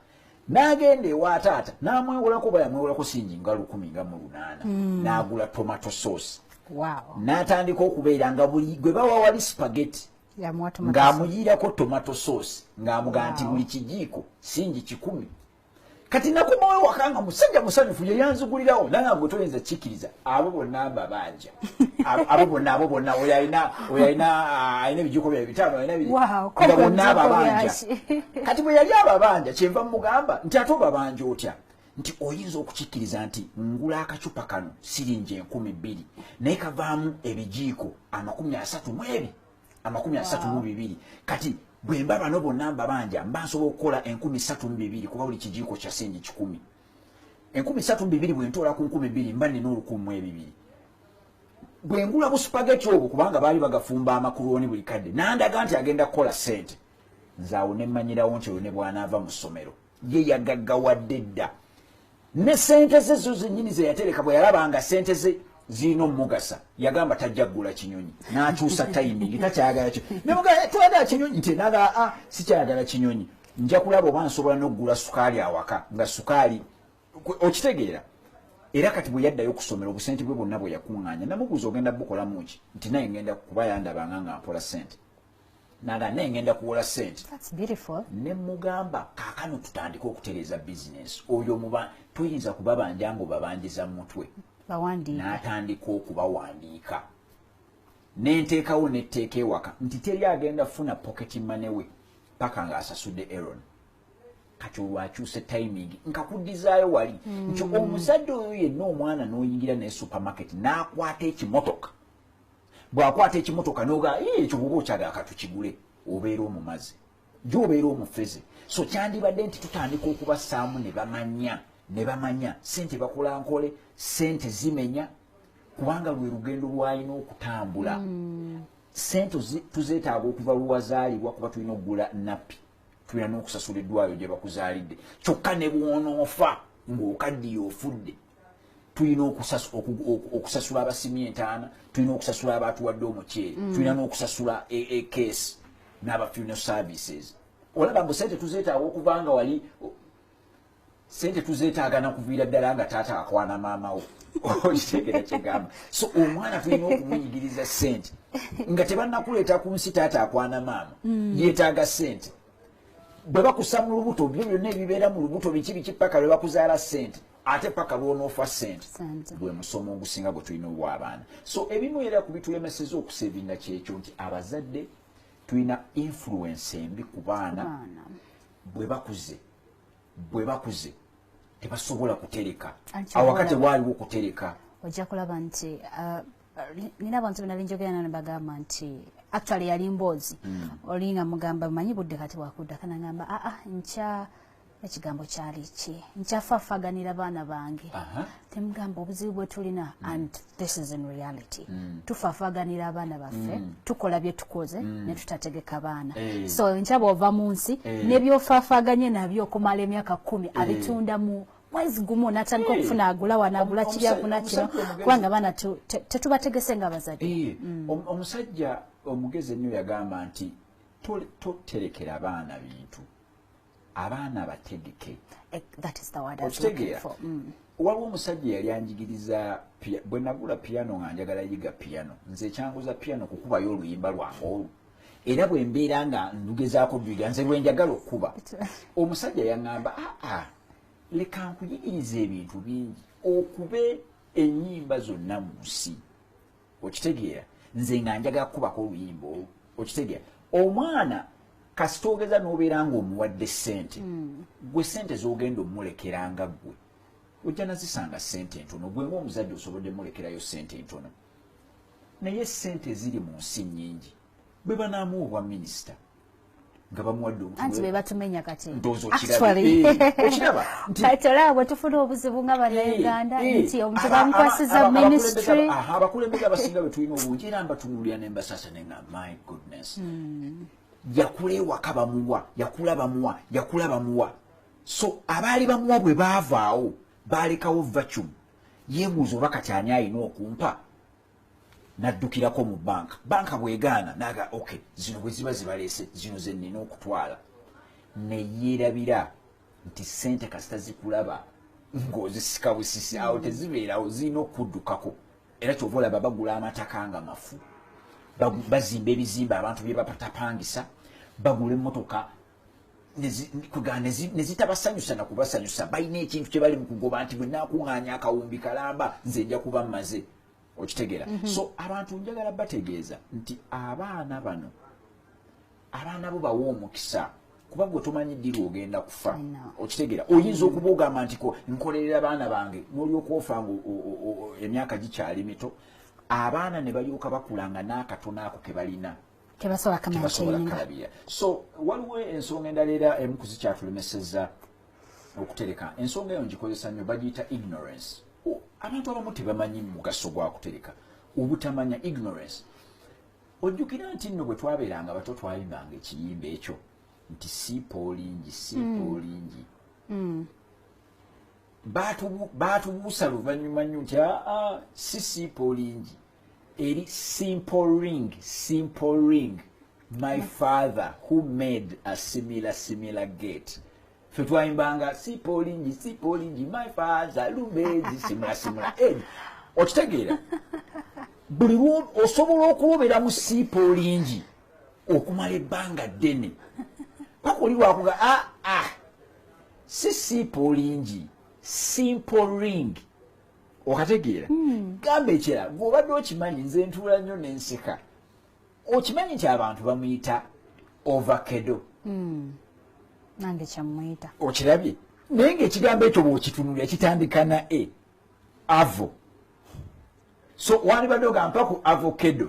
n'agenda ewa taata n'amwewolako bwe yamwewolako singi nga 18 n'agula tomato sauce n'atandika okubeera nga buli gwe bawa wali spaghetti ng'amuyiirako tomato sauce ng'amugaa nti buli kijiiko singi 10 kati nakomawo waka nga musajja musanyufu ye yanzigulirawo naye gwe toyinza kikkiriza abo bonna mbabanja abo bonna oyalina ebijiiko bya 5 alina bonna ababanja kati bwe yali ababanja kyenva mugamba nti ate obabanja otya nti oyinza okukikkiriza nti ngula akacupa kano siringi 12,000 naye kavaamu ebijiiko 32 kati bwe mba bano bonna mbabanja mba nsobola okukola 32,000 kuba buli kijiiko kya sengi 10 32,000 bwe ntoola ku 12,000 mba nina 12,000 bwe ngula bu spaghetti obwo kubanga baali bagafumba amakuroni buli kadde nandaga nti agenda kukola ssente nzaawo ne mmanyirawo nti ne bw'anaava mu ssomero ye yagaggawadde dda ne ssente ze zo zennyini ze yatereka bwe yalabanga ssente ze zino mugasa yagamba tajja kugula kinyonyi n'akyusa timing takyagala kyo nemuga twagala kinyonyi nti naga sikyagala kinyonyi nja kulaba oba nsobola n'okugula sukaali awaka nga sukaali okitegeera era kati bwe yaddayo okusomera obusente bwe bwonna bwe yakuŋŋaanya namubuuza ogenda bukolamu ki nti naye ngenda kuba yandabanga nga mpola ssente naga naye ngenda kuwola ssente ne mugamba kaakano tutandika okutereeza bizinensi oyo muba tuyinza kubabanja ng'obabanjiza mu mutwe n'atandika okubawandiika n'enteekawo n'etteeka ewaka nti teri agenda funa pocket money we paka ng'asasudde Aaron kati olwakyuse timing nkakuddizaayo wali nti omuzadde oyo yenna omwana n'oyingira ne supermarket n'akwata ekimotoka bw'akwata ekimotoka n'oga ekyo bw'oba okyagala katukigule obeera omumazi gy'obeera omufeze so kyandibadde nti tutandika okubassaamu ne bamanya sente bakola nkole sente zimenya kubanga lwe lugendo lwalina okutambula sente tuzeetaaga okuva lwazaalibwa kuba tulina okugula nappi tulina n'okusasula eddwaliro gye bakuzaalidde kyokka ne bw'onoofa ng'okaddiye ofudde tulina okusasula abasimye entaana tulina okusasula abaatuwadde omuceeri tulina n'okusasula ekeesi n'aba funeral services olaba mbu sente tuzeetaaga okuva nga wali sente tuzeetaaga nakuviira ddala nga taata akwana maamawo okitegeera kyegamba so omwana tulina okumuyigiriza sente nga tebannakuleeta ku nsi taata akwana maama yeetaaga sente bwe bakussa mu lubuto byo byonna ebibeera mu lubuto biki paka lwe bakuzaala sente ate paka lw'onoofa sente gwe musomo ogusinga gwe tulina obw'abaana so ebimu era ku bitulemeseza okusevinga kyekyo nti abazadde tulina influence embi ku baana bwe bakuze tebasobola kutereka awakati waaliwo okutereka ojja kulaba nti nina abantu bena benjogera nane bagamba nti actually yali mboozi olinga mugamba manyi budde kati wakudda kana ngamba nkya ekigambo kyali ki nkyafaafaganira baana bange temugamba obuzibu bwe tulina and this is in reality tufaafaganira abaana baffe tukola bye tukoze ne tutategeka baana so nkyaba ova mu nsi nebyofaafaganye nabyo okumala emyaka 10 abitunda mu mwezi gumu natandika okufuna agula wanaagula kiri afuna kino kubanga abaana tetubategese nga bazadde omusajja omugezi ennyo yagamba nti toterekera abaana bintu abaana bategeke okitegeera waliwo omusajja yali anjigiriza bwe nagula piano nga njagala yiga piano nze ekyanguza piano kukubayo oluyimba lwange olwo era bwe mbeera nga ndugezaako byiga nze lwenjagala okuba omusajja yaŋŋamba leka nkuyigiriza ebintu bingi okube ennyimba zonna mu nsi okitegeera nze nga njagala kukubako oluyimba olwo okitegeera omwana kasita ogeza n'obeera ng'omuwadde ssente gwe ssente z'ogenda omulekeranga gwe ojja nazisanga ssente entono gwe ng'omuzadde osobodde mulekerayo ssente entono naye ssente ziri mu nsi nnyingi bwe banaamuwa obwa minisita nga bamuwadde anti be batumenya kati ndowooza okiraba kati olaba tufuna obuzibu nga bannayuganda nti omuntu bamukwasiza ministry abakulembeze abasinga bwe tulina obungi era mbatunuulira ne mbasasa ne nga my goodness yakula ewaka bamuwa yakula bamuwa so abaali bamuwa bwe baavaawo baalekawo vacuum yeebuuza oba kati ani alina okumpa naddukirako mu banka bwegaana naga okay zino bwe ziba zibaleese zino ze nnina okutwala ne yeerabira nti ssente kasita zikulaba ng'ozisika busisi awo tezibeerawo zirina okuddukako era kyova olaba bagula amataka nga mafu bazimba ebizimba abantu bye bapatapangisa bagula emmotoka ne zitabasanyusa nakubasanyusa balina ekintu kye bali mu kugoba nti bwe naakuŋŋaanya akawumbi kalamba nze nja kuba mmaze okitegeera so abantu njagala bategeeza nti abaana bano abaana bo bawa omukisa kuba gwe tomanyi ddiru ogenda kufa okitegeera oyinza okuba ogamba nti nkolerera abaana bange n'olyoka ofa nga emyaka gikyali mito abaana ne balyoka bakulanga n'akatono ako ke balina kebasobola kalabira so waliwo ensonga endala era emu ku zikyatulemeseza okutereka ensonga eyo ngikozesa nnyo bagiyita ignorance abantu abamu tebamanyi mugaso gwa kutereka obutamanya ignorance ojjukira nti nno bwe twabeeranga bato twayimbanga ekiyimba ekyo nti siipoolingi baatubuusa luvannyuma nnyo nti si siipoolingi eri simple ring my father who made a similar gate fe twayimbanga siipoolingi my father lumezi simula okitegeera buli osobola okulobera mu siipoolingi okumala ebbanga ddene paka oli wakuga si siipoolingi simple ring okategeera gamba ekira gweobadde okimanyi nze ntuula nnyo n'enseka okimanyi nti abantu bamuyita ovacado nange kyamuyita okirabye naye ng'ekigambo ekyo bw'okitunulira kitandika na avo so wandibadde ogamba ku avocado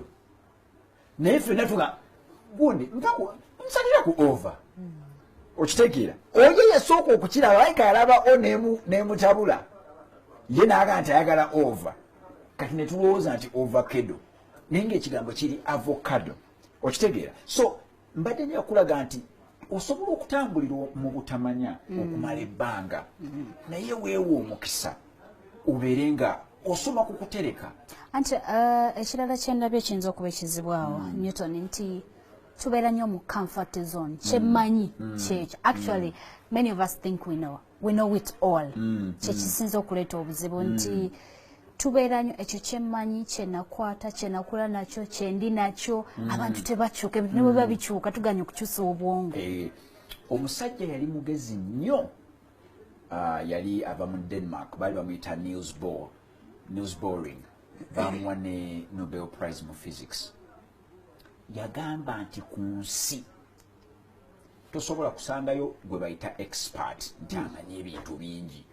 naye ffenna tuga gundi nsalira ku ova okitegeera oyo yasooka okukiraba ayika alaba o nemutabula ye naaga nti ayagala ova kati ne tulowooza nti ovacado naye ng'ekigambo kiri avocado okitegeera so mbadde nyo okulaga nti osobola okutambulira mu butamanya okumala ebbanga naye weewa omukisa obeere nga osoma ku kutereka anti ekirala kyendabyo ekiyinza okuba ekizibwawo Newton nti tubeera nnyo mu comfort zone kyemmanyi kyekyo actually many of us think we know it all kyekisinza okuleeta obuzibu nti tubeera nnyo ekyo kyemmanyi kyenakwata kyenakula nakyo kyendi nakyo abantu tebakyuka ebintu ne bwe biba bikyuka tuganya okukyusa obwongo omusajja yali mugezi nnyo yali ava mu Denmark baali bamuyita Niels Boring bamuwa ne Nobel Prize mu physics yagamba nti ku nsi tosobola kusangayo gwe bayita expert nti amanyi ebintu bingi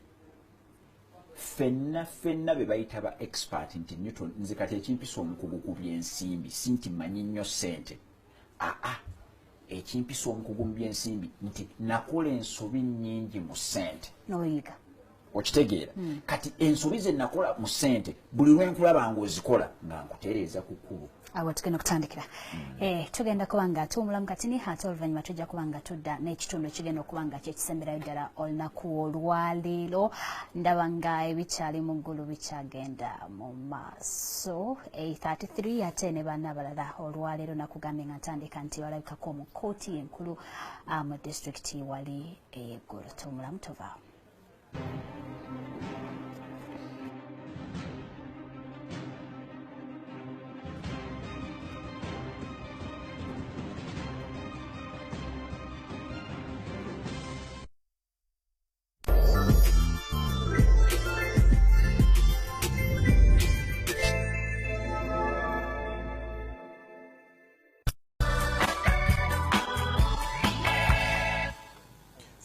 ffenna be bayita ba expert nti Newton nze kati ekimpisa omukugu ku byensimbi si nti manyi nnyo ssente ekimpisa omukugu mu byensimbi nti nakola ensobi nnyingi mu ssente noyiga okitegeera kati ensobi ze nakola mu ssente buli lwenkulaba ng'ozikola nga nkutereeza ku kkubo awo tugenda okutandikira tugenda kuba nga tuwumulamu katini ate oluvannyuma tujja kuba nga tudda n'ekitundu kigenda okuba nga kyekisemberayo ddala olunaku olwaleero ndaba nga ebikyali mu ggulu bikyagenda mu maaso 8:33 ate ne banna abalala olwaleero nakugambye nga ntandika nti walabikako mu kkooti enkulu mu disitulikiti wali ey'eggulu tuwumulamu tuvaawo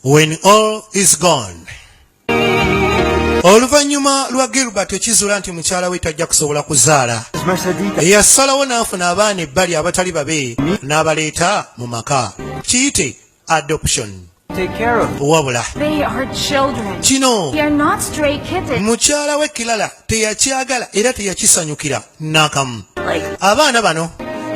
When all is gone, Oluvannyuma lwa Gilbert ekizuula nti mukyala we tajja kusobola kuzaala, yasalawo n'afuna abaana ebbali abatali babe n'abaleeta mu maka. Kiyite adoption. Wabula kino mukyala we Kilala teyakyagala era teyakisanyukira n'akamu. Abaana bano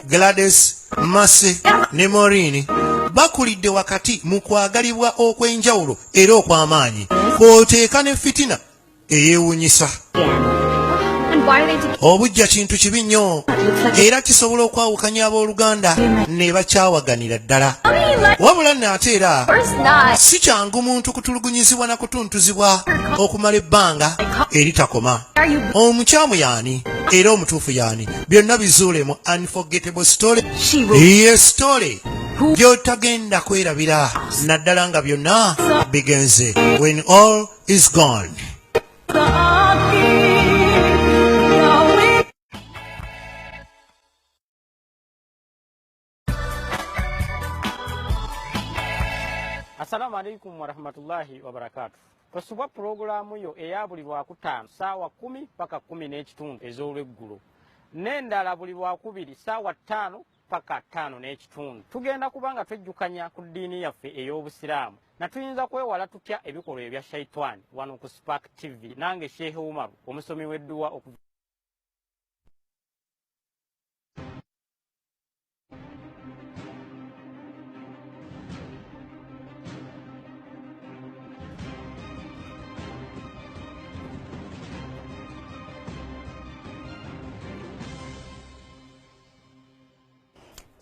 Gladys, Mercy ne Maureen bakulidde wakati mu kwagalibwa okw'enjawulo era okw'amaanyi, kw'oteeka ne fitina eyeewuunyisa. Obujja kintu kibi nnyo era kisobola okwawukanya abooluganda ne bakyawaganira ddala. Wabula nate era si kyangu muntu kutulugunyizibwa na kutuntuzibwa okumala ebbanga eritakoma. Omukyamu yaani era omutuufu yaani, byonna bizuule mu Unforgettable Story. Ye story gy'otagenda kwerabira naddala nga byonna bigenze. When all is gone. Assalamu alaikum warahmatullahi wabarakatuh. Tosubwa programu yo eya buli lwakutaano saawa 10 paka 10 ez'olweggulo, n'endala buli lwakubiri saawa 5 paka 5. Tugenda kubanga twejjukanya ku ddiini yaffe ey'Obusiraamu na tuyinza kwewala tutya ebikolwa ebya shaitani wano ku Spark TV. Nange Sheikh Umar, omusomi w'edduwa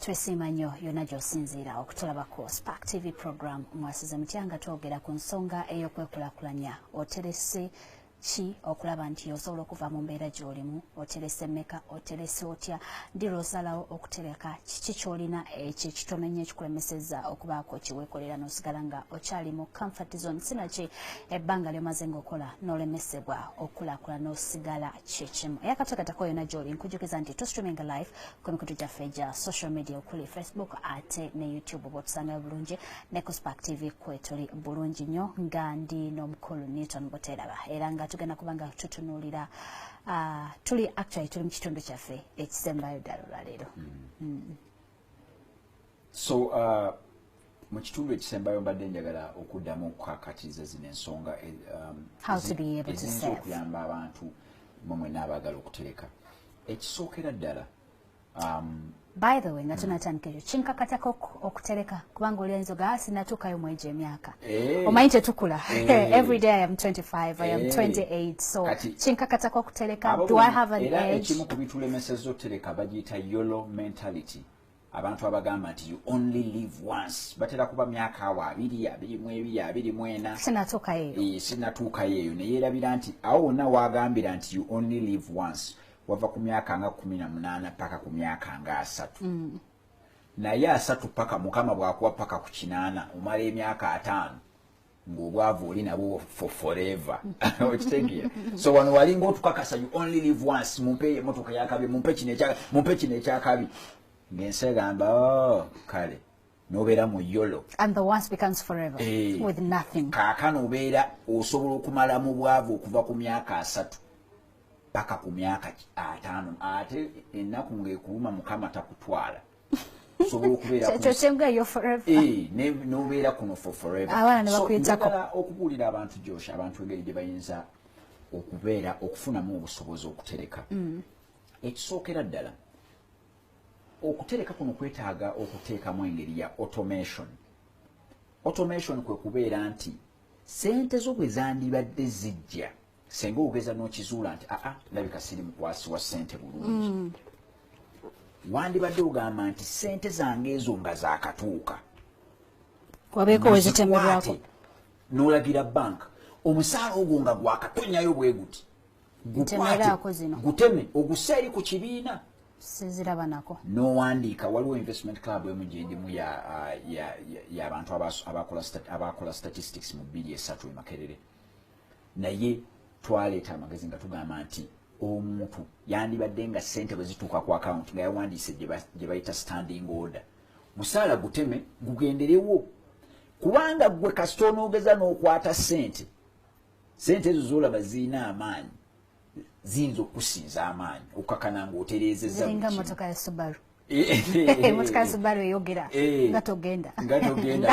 Twesiima nnyo yonna gy'osinziira okutulabako Spark TV program mwasize mutya nga twogera ku nsonga ey'okwekulaakulanya. Oterese ki okulaba nti osobola okuva mu mbeera gy'olimu? Oterese mmeka? Oterese otya? Ndira osalawo okutereka kiki ky'olina ekitono nnyo ekikulemesezza okubaako kiweekolera n'osigala nga okyali mu comfort zone? Sinaki ebbanga ly'omaze ng'okola n'olemesebwa okulaakulana n'osigala kyekimu. Eyakatekatako yonna gy'oli nkujjukiza nti tustreaminga live ku mikutu gyaffe gya social media okuli Facebook ate ne YouTube bw'otusangayo bulungi, ne ku Spark TV kwetuli bulungi nnyo nga ndi n'omukulu Newton Boteraba era nga tugenda kubanga tutunuulira tuli mu kitundu kyaffe ekisembayo ddala olwaleero. So mu kitundu ekisembayo mbadde njagala okuddamu okukakatiza zino ensonga eziyinza okuyamba abantu mmwe n'abaagala okutereka. Ekisookera ddala by the way, nga tunatandika ekyo kinkakatako okutereka kubanga oli ayinza oga sinatuukayo mwegyo emyaka. Omanyi tetukula. Every day I am 25, I am 28, so kinkakatako okutereka. Do I have an age? Era ekimu ku bitulemesezza okutereka bagiyita YOLO mentality. Abantu abagamba nti you only live once. Batera kuba myaka awo 2, 22, 24. Sinatuukayo. Sinatuukayo eyo ne yeerabira nti awo wonna waagambira nti you only live once. Wava ku myaka nga 18 paka ku myaka nga 3. Naye 3 paka Mukama bw'akuwa paka ku 8 omala emyaka 5 ng'obwavu oli nabwo for forever. Okitegeera? So wano walinga otukakasa you only live once. Mumpe emotoka yakabi, mumpe kino ekyakabi. Ng'ensi egamba kale n'obeera mu YOLO. And the once becomes forever with nothing. Kaakano obeera osobola okumala mu bwavu okuva ku myaka 3 paka ku myaka 5 ate ennaku ng'ekuluma Mukama takutwala. Osobola okubeera n'obeera kuno for forever. So njagala okubuulira abantu Josh, abantu engeri gye bayinza okubeera okufunamu obusobozi okutereka. Ekisookera ddala okutereka kuno kwetaaga okuteekamu engeri ya automation. Automation kwe kubeera nti sente zo bwe zandibadde zijja senga ogeza n'okizuula nti ndabika siri mukwasi wa ssente bulungi. Wandibadde ogamba nti ssente zange ezo nga zaakatuuka. Wabeeko wezitemerwako. N'olagira banka omusaala ogwo nga gwakatonyayo bwe guti. Guteme oguseeri ku kibiina. Siziraba nako. N'owandiika waliwo investment club emu gyendimu y'abantu abakola statistics mu 2003 e Makerere. Naye twaleeta amagezi nga tugamba nti omuntu yandibadde nga ssente bwe zituuka ku account nga yawandiise gye bayita standing order. Musaala guteme gugenderewo kubanga gwe kasita onoogeza n'okwata ssente sente ezo zolaba zina amaanyi zinzo kusinza amaanyi okakana ngoterezeza zinga motoka ya Subaru motoka ya Subaru yogera gatogenda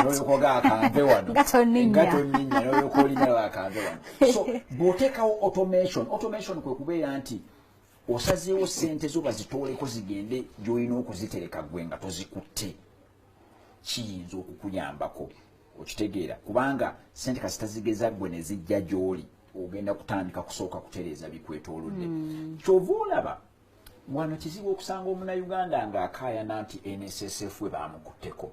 noyo koga akambe wano gatoninya noyo kolina akambe wano so botekawo automation kwe kubeera nti osazeewo sente zo bazitoleko zigende gy'olina okuzitereka gwe nga tozikutte kiyinza okukuyambako okitegeera kubanga sente kasitazigeza gwe ne zijja gy'oli ogenda kutandika kusooka kutereeza bikwetoolodde kyova olaba wano kizibu okusanga omunnayuganda ng'akaayana nti NSSF we baamukutteko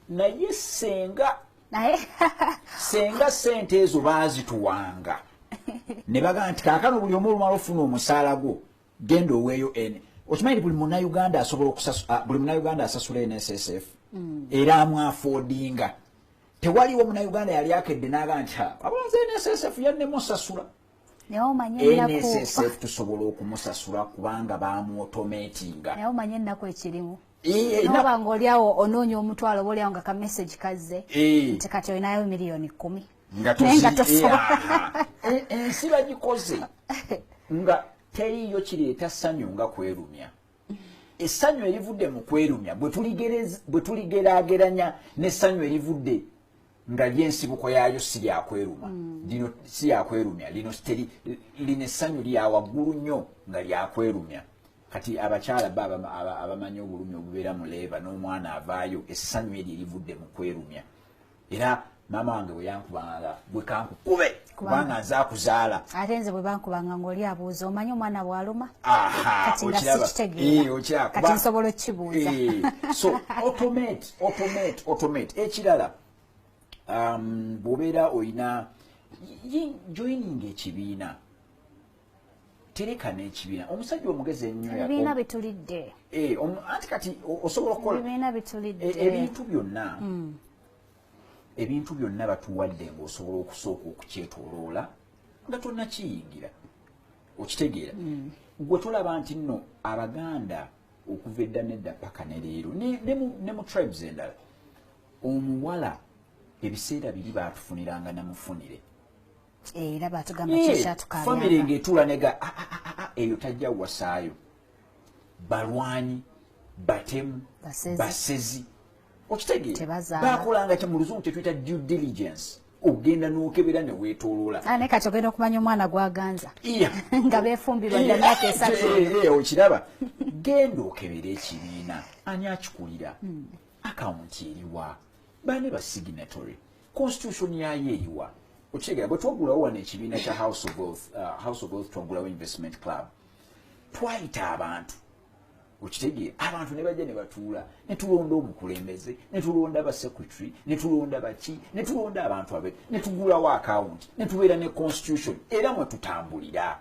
naye senga sente ezo baazituwanga ne bagamba nti kaakano buli omu olumala ofuna omusaala gwo genda oweeyo okimanyi buli munnayuganda asobola buli munnayuganda asasula NSSF era amwafodinga tewaliwo munnayuganda yali akedde n'agamba nti abonze NSSF yannemusasula NSSF tusobola okumusasula kubanga baamuautomatinga naye omanye ennaku ekirimu noba ng'oliawo onoonya omutwalo obaoliawo nga ka message kazze nti kati olinayo miliyoni 10 nga tosobola ensi bagikoze nga teriyo kireeta ssanyu nga kwerumya essanyu erivudde mu kwerumya bwe tuligeraageranya n'essanyu erivudde nga ly'ensibuko yaayo si lyakweruma lino si lyakwerumya lino lino essanyu lya waggulu nnyo nga lyakwerumya kati abakyala abamanyi obulumi obubeera mu leeba n'omwana avaayo essanyu eryo erivudde mu kwerumya era maama wange bwe yankubanga bwe kankukube kubanga nze akuzaala ate nze bwe bankubanga ng'oli abuuza omanyi omwana bw'aluma kati nga sikitegeera kati nsobola okkibuuza so automate ekirala bw'obeera olina joining ekibiina tereka n'ekibiina omusajja omugezi ennyo ebibiina bitulidde anti kati osobola okukola ebibiina bitulidde ebintu byonna batuwadde ng'osobola okusooka okukyetooloola nga tonnakiyingira okitegeera gwe tolaba nti nno abaganda okuva edda nedda paka ne leero ne mu tribes endala omuwala ebiseera biri baatufuniranga namufunire era batugamba kyekyatukaabyanga famire ng'etuula nega eyo tajja wasaayo balwanyi batemu basezi okitegeera bakolanga kya mu luzungu kyetuyita due diligence ogenda n'okebera ne weetooloola naye kati ogenda okumanya omwana gwaganza nga beefumbirwa dda myaka esatu okiraba genda okebera ekibiina ani akikulira akawunti eriwa bane ba signatory constitution yayo eriwa okitegeera bwe twagulawo wano ekibiina kya house of wealth twagulawo investment club twayita abantu okitegeera abantu ne bajja ne batuula ne tulonda omukulembeze ne tulonda ba secretary ne tulonda baki ne tulonda abantu abe ne tugulawo account ne tubeera ne constitution era mwe tutambulira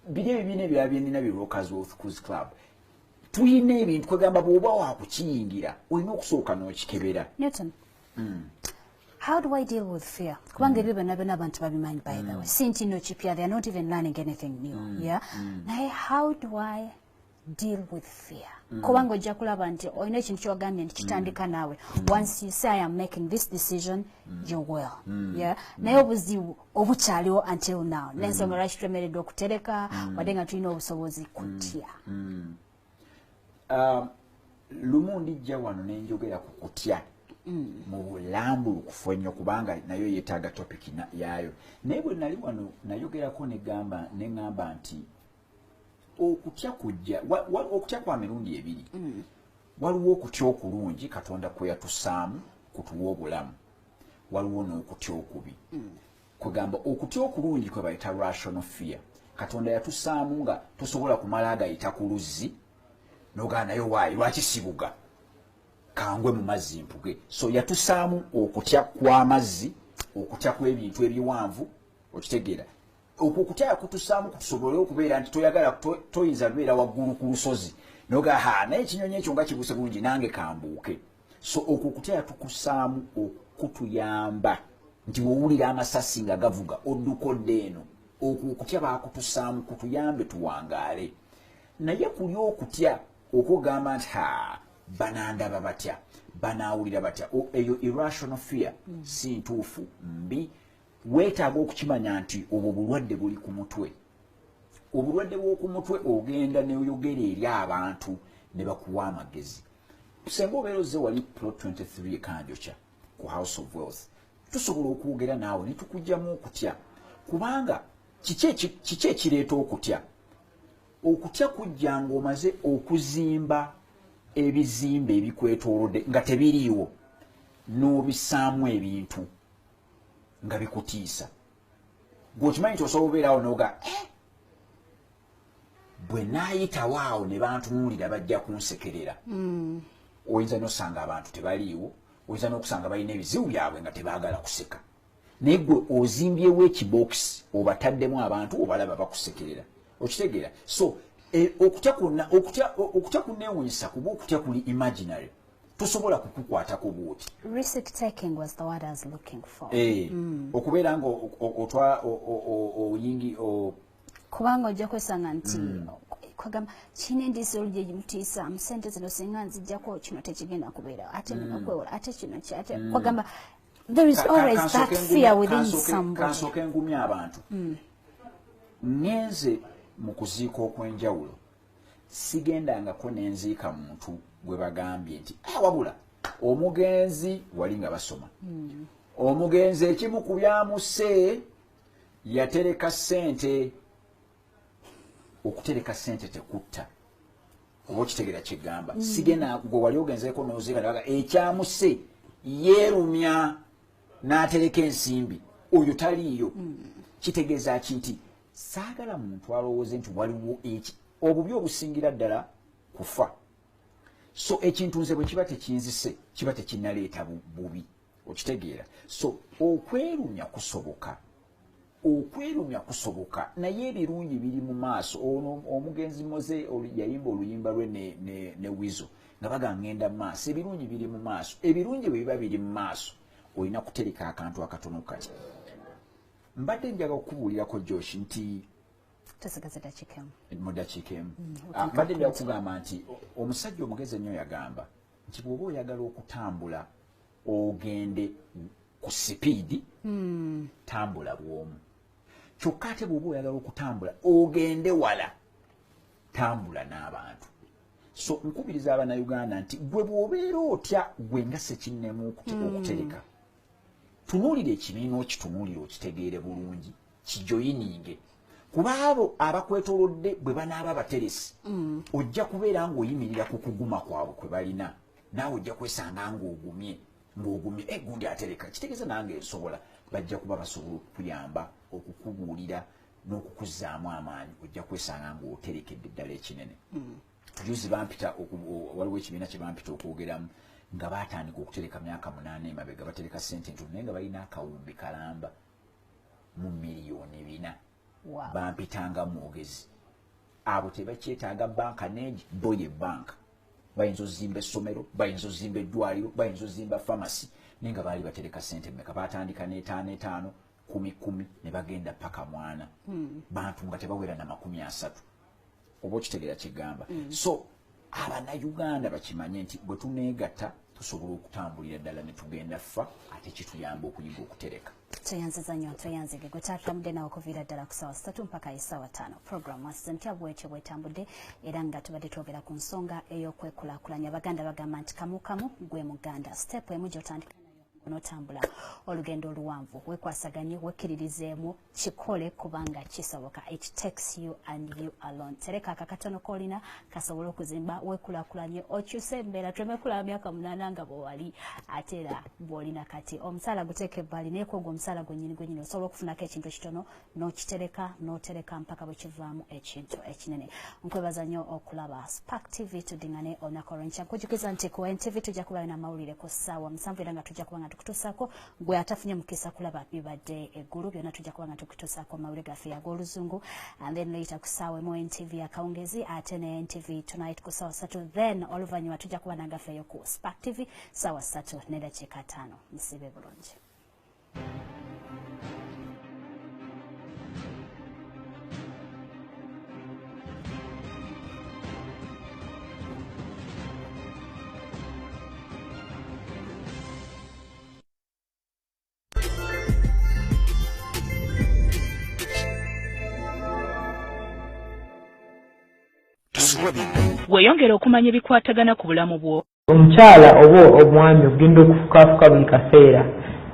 biri ebibiina ebirala byenina bye Rockers Wealth Cruise Club tuyina ebintu kwegamba bw'oba wakukiyingira olina okusooka n'okikebera. Newton, how do I deal with fear? Kubanga ebyo byonna byonna abantu babimanyi by the way. Since no kipya, they are not even learning anything new. Yeah. Naye how do I deal with fear? Kubanga ojja kulaba nti olina ekintu ky'ogambye nti kitandika naawe. Once you say I am making this decision, you will. Yeah. Naye obuzibu obukyaliwo until now. N'ensonga lwaki twemereddwa okutereka wadde nga tulina obusobozi kutya. Lumu ndijja wano nenjogera ku kutya mu bulambulukufu ennyo kubanga nayo yeetaaga topic yaayo. Naye bwe nali wano nayogerako neŋŋamba nti okutya kujja okutya kwa mirundi ebiri. Waliwo okutya okulungi Katonda kwe yatusaamu kutuwa obulamu. Waliwo n'okutya okubi. Kugamba okutya okulungi kwe bayita rational fear. Katonda yatusaamu nga tosobola kumala agayita ku luzzi noga nayo waayi lwaki sibuga kangwe mu mazzi mpuge. So yatusaamu okutya kw'amazzi, okutya kw'ebintu ebiwanvu, okitegeera. Okutya yakutusaamu kutusobole okubeera nti toyagala toyinza lubeera waggulu ku lusozi noga naye ekinyonyi ekyo nga kibuse bulungi nange kambuuke. So okutya yatukusaamu okutuyamba nti wowulira amasasi nga gavuga oddukodde eno. Okutya baakutusaamu kutuyambe tuwangaale. Naye kuli okutya okugamba nti banandaba batya banaawulira batya eyo irrational fear si ntuufu mbi weetaaga okukimanya nti obwo bulwadde buli ku mutwe. Obulwadde bw'oku mutwe ogenda n'oyogera eri abantu ne bakuwa amagezi. Senga obeera ozze wali plot 23 ekanjokya ku House of Wealth, tusobola okwogera naawe ne tukugyamu okutya, kubanga kiki ekireeta okutya? Okutya kujja ng'omaze okuzimba ebizimbe ebikwetoolodde nga tebiriiwo, n'obisaamu ebintu nga bikutiisa. Gw'okimanyi nti osobola obeerawo n'oga bwe naayitawo awo ne bantunuulira bajja kunsekerera. Oyinza n'osanga abantu tebaliiwo, oyinza n'okusanga balina ebizibu byabwe nga tebaagala kuseka. Naye gwe ozimbyewo ekibokisi obataddemu abantu obalaba bakusekerera. Okitegeera? So okutya kunneewuunyisa kuba okutya kuli imaginary. Tosobola kukukwatako bwoti. Risk taking was the word I was looking for. Okubeera nga otwa oyingi kubanga ojja kwesanga nti kwagamba kino endiisa olugye gimutiisa sente zino singa nzijjako kino tekigenda kubeera ate nokwewola ate kino ki ate kwagamba there is always that fear within somebody. Kansooke ngumya abantu. Ngenze mu kuziika okw'enjawulo sigendangako nenziika muntu gwe bagambye nti wabula omugenzi wali nga basoma. Omugenzi ekimu ku byamuse yatereka ssente. Okutereka ssente tekutta. Oba okitegeera kigamba. Sigenda gwe wali ogenzeeko n'oziika naga ekyamuse yeerumya n'atereka ensimbi. Oyo taliiyo. Kitegeeza ki nti saagala muntu alowooze nti waliwo obubi obusingira ddala kufa. So ekintu nze bwe kiba tekinzise kiba tekinnaleeta bubi. Okitegeera? So okwerumya kusoboka. Naye ebirungi biri mu maaso. Ono omugenzi moze yayimba oluyimba lwe ne Wizo nga bagangenda mu maaso. Ebirungi biri mu maaso. Ebirungi bwe biba biri mu maaso olina kutereka akantu akatono kati. Mbadde njaga okubuulirako Josh nti mudakiika emu. Mbadde njaga okugamba nti omusajja omugezi ennyo yagamba nti bw'oba oyagala okutambula ogende ku sipiidi tambula bw'omu. Kyokka ate bw'oba oyagala okutambula ogende wala tambula n'abantu. So nkubiriza Abannayuganda nti gwe bw'obeera otya gwe nga Ssekinnemu okutereka. Tunuulira ekibiina okitunuulira okitegeere bulungi kijoyininge. Kuba abo abakwetoolodde bwe banaaba bateresi ojja kubeera ng'oyimirira ku kuguma kwabwe kwe balina. Naawe ojja kwesanga ng'ogumye gundi atereka. Kitegeeza nange nsobola. Bajja kuba basobola okukuyamba okukubuulira n'okukuzaamu amaanyi. Ojja kwesanga ng'oterekedde ddala ekinene. Juzi bampita waliwo ekibiina kye bampita okwogeramu nga baatandika okutereka myaka 8 emabega batereka ssente ntono naye nga balina akawumbi kalamba mu miliyoni 4. Bampitanga mwogezi. Abo tebakyetaaga banka neegi boye banka. Bayinza ozimba essomero, bayinza ozimba eddwaliro, bayinza ozimba famasi. Naye nga baali batereka ssente mmeka. Baatandika ne 5, 10, ne bagenda paka 4. Bantu nga tebawera na 30. Oba okitegeera kigamba. So Abannayuganda bakimanye nti bwe tuneegatta tusobola okutambulira ddala ne tugenda ffa ate kituyamba okuyiga okutereka. Tweyanziza nnyo tweyanzige gwe tatambudde nawe okuviira ddala ku ssaawa 3 mpaka essaawa 5. Programu asentya bwetyo bwetambudde era nga tubadde twogera ku nsonga ey'okwekulaakulanya. Abaganda bagamba nti kamu kamu gwe muganda. Step emu gy'otandika onotambula olugendo oluwanvu wekwasaganye wekkiririzeemu kikole kubanga kisoboka. It takes you and you alone. Tereka akakatono kolina kasobola okuzimba wekulaakulanye okyuse embeera twemekula myaka 8 nga bwewali ate era bw'olina kati omusaala guteeka ebbali naye kwogwo omusaala gwennyini osobola okufunako ekintu ekitono n'otereka mpaka bwe kivaamu ekintu ekinene. Nkwebaza nnyo okulaba Spark TV tudingane olunaku olw'enkya. Nkujukiza nti ku NTV tujja kubayo n'amawulire ku ssaawa 7 era nga tujja kuba nga tukutuusaako gwe atafunye mukisa kulaba bibadde eggulu byonna tujja kuba nga tukutuusaako amawulire gaffe ag'oluzungu and then later ku ssaawa emu NTV akawungezi ate ne NTV tonight ku ssaawa 3 then oluvannyuma tujja kuba nagafeeyo ku Spark TV ssaawa 3 n'eddakiika 5. Musibe bulungi. Weeyongera okumanya ebikwatagana ku bulamu bwo. Omukyala oba omwami ogenda okufukafuka buli kaseera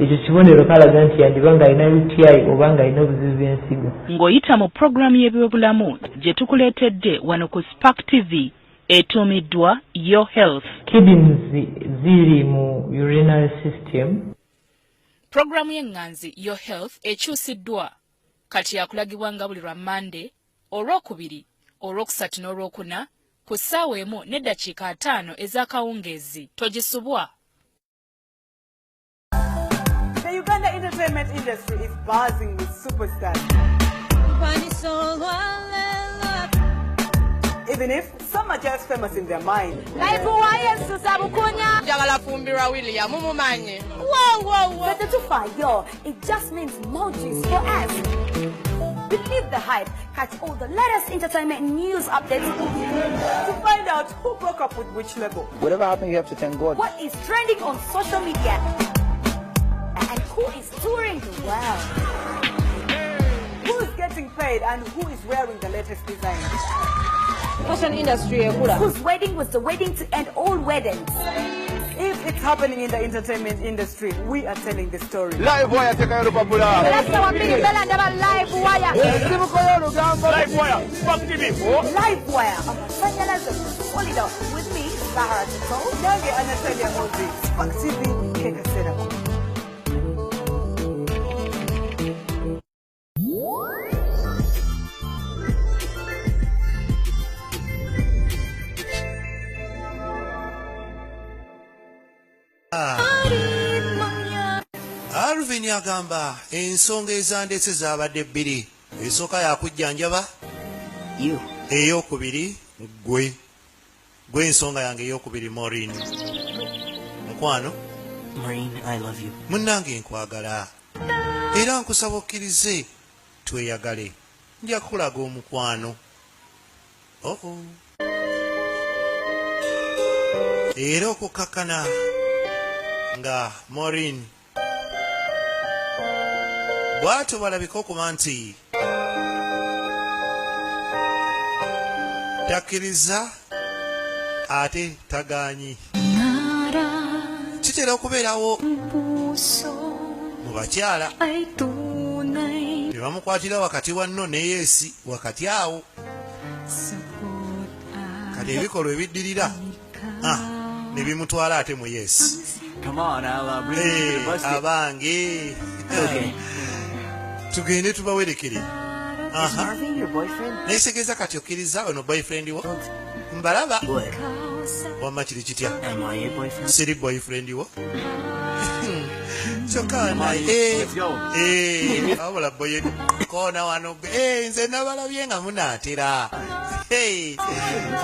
ekyo kibonero kalaga nti yandiba ng'alina UTI oba ng'alina obuzibu bw'ensigo. Ng'oyita mu pulogulaamu y'ebyobulamu gye tukuleetedde wano ku Spark TV etuumiddwa Your Health. Kidneys ziri mu urinary system. Pulogulaamu y'enganzi Your Health ekyusiddwa kati yakulagibwa nga buli lwa Monday, Olwokubiri, Olwokusatu n'Olwokuna ku ssaawa 1:05 ez'akawungeezi. Togisubwa. The Uganda entertainment industry is buzzing with superstars. Even if some are just famous in their mind. But the Tufayo, it just means emojis for us. Believe the hype. Catch all the latest entertainment news updates to find out who broke up with which label. Whatever happened, you have to thank God. What is trending on social media? And who is touring the world? Who is getting paid and who is wearing the latest design? Fashion industry, whose wedding was the wedding to end all weddings? If it's happening in the entertainment industry, we are telling the story. Live wire, take a look at Live wire. Live wire. Fuck TV. Live wire. With me, Sahara Tito. Nange Anatolia Moses. Fuck TV. Keka Serako. Alvin agamba ensonga ezandese zaabadde bbiri. Esooka yakujjanjaba eyokubiri gwe ensonga yange eyokubiri Maureen. Mukwano Maureen, I love you. Munnange nkwagala era nkusaba okkirize tweyagale. Nja kukulaga omukwano. Era okukakkana nga Maureen bw'atyo balabika okuba nti takkiriza ate tagaanyi. Kitera okubeerawo mu bakyala ne bamukwatira wakati wanno ne Yeesi wakati awo kati ebikolwa ebiddirira ne bimutwala ate mu Yeesi. Abange tugende tubawerekere. Neesegeeza kati okkiriza ono boyfriend wo? Mbalaba wamma kiri kitya? Siri boyfriend wo? Kyokka naye wabula boye koona wano nze nabalabye nga munaatera.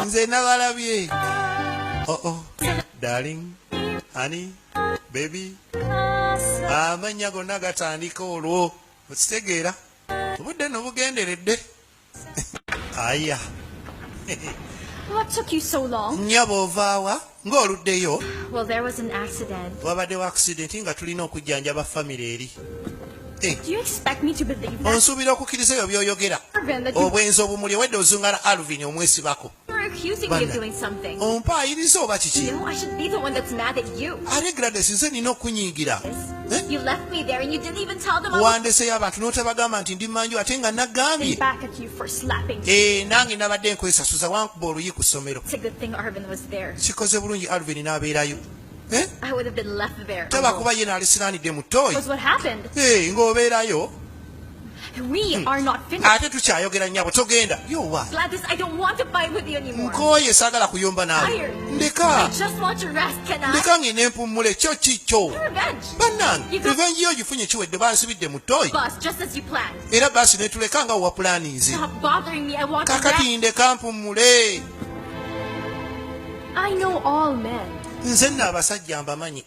Nze nabalabye. Darling, honey, baby. Amannya gonna gatandika olwo. Okitegeera obudde n'obugenderedde. Aya. What took you so long? Nnyabo ovaawa ng'oluddeyo. Well, there was an accident. Wabaddewo accident nga tulina okujjanjaba famire eri. Do you expect me to believe that? Onsuubira okukkiriza ebyo by'oyogera. Obwenzi obumuli owedde ozungala Alvin omwesibako. You're accusing me of doing something. Ompaayiriza oba kiki? You know, I should be the one that's mad at you. Ate Gladys nze nina okunyiigira. You left me there and you didn't even tell them I was... Wandeseyo abantu n'otabagamba nti ndi manju ate nga naggambye. Back at you for slapping me. Nange nabadde nkwesasuza wankuba oluyi ku ssomero. It's a good thing Arvin was there. Kikoze bulungi Alvin n'abeerayo. I would have been left there. Taba kuba ye n'alisiranidde mu ttooyi. That's what happened. Ng'obeerayo. We are not finished. Ate tukyayogera nnyabo togenda. Yowa. Gladys, I don't want to fight with you anymore. Nkooye saagala kuyomba naawe. Ndeka. I just want to rest, can I? Ndeka ngende mpummule kyo kikyo. Revenge. Bannange, revenge yo gifunye kiwedde bansibidde mu ttooyi. Boss, just as you planned. Era baasi ne tuleka nga wa pulaanize. Stop bothering me. I want to rest. Kakati ndeka mpummule. I know all men. Nze nno abasajja mbamanyi.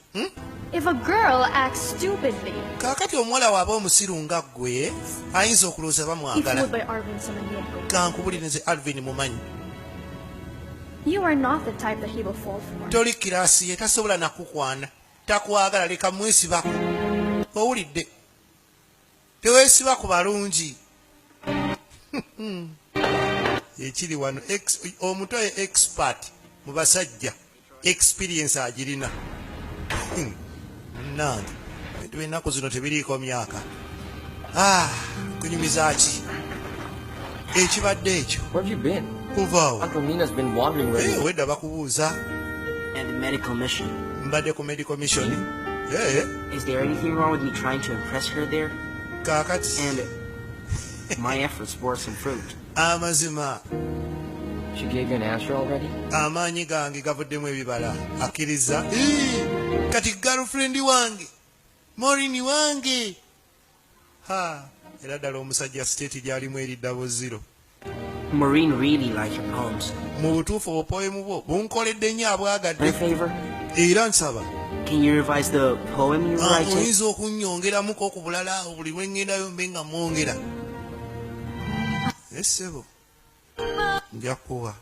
If a girl acts stupidly, kakati omuwala waaba omusiru nga ggwe ayinza okulowooza bamwagala. Kankubulire nze Alvin mumanyi. Toli kiraasi ye tasobola nakukwana. Takwagala leka mwesibako. Owulidde? Teweesiba ku balungi. ekiri wano omuto ye expert mu basajja experience agirina nange bintu ennaku zino tebiriiko myaka kunyumiza ki ekibadde ekyo kuvaawo wedda bakubuuza mbadde ku medical mission. Is there anything wrong with me trying to impress her there? Kakati. And my efforts bore some fruit. Amazima. She gave you an answer already? Amaanyi gange gavuddemu ebibala akkiriza. Kati girlfriend wange Morini wange era ddala omusajja state gyalimu eridda buziro. Maureen really likes your poems. Mu butuufu obupoemu bwo bunkoledde nnyo abwagadde. My favor? Era nsaba. Can you revise the poem you're writing? Oyinza okunnyongeramuko ku bulala buli lwe ŋŋendayo mbe nga mwongera. Essebo nja kuwa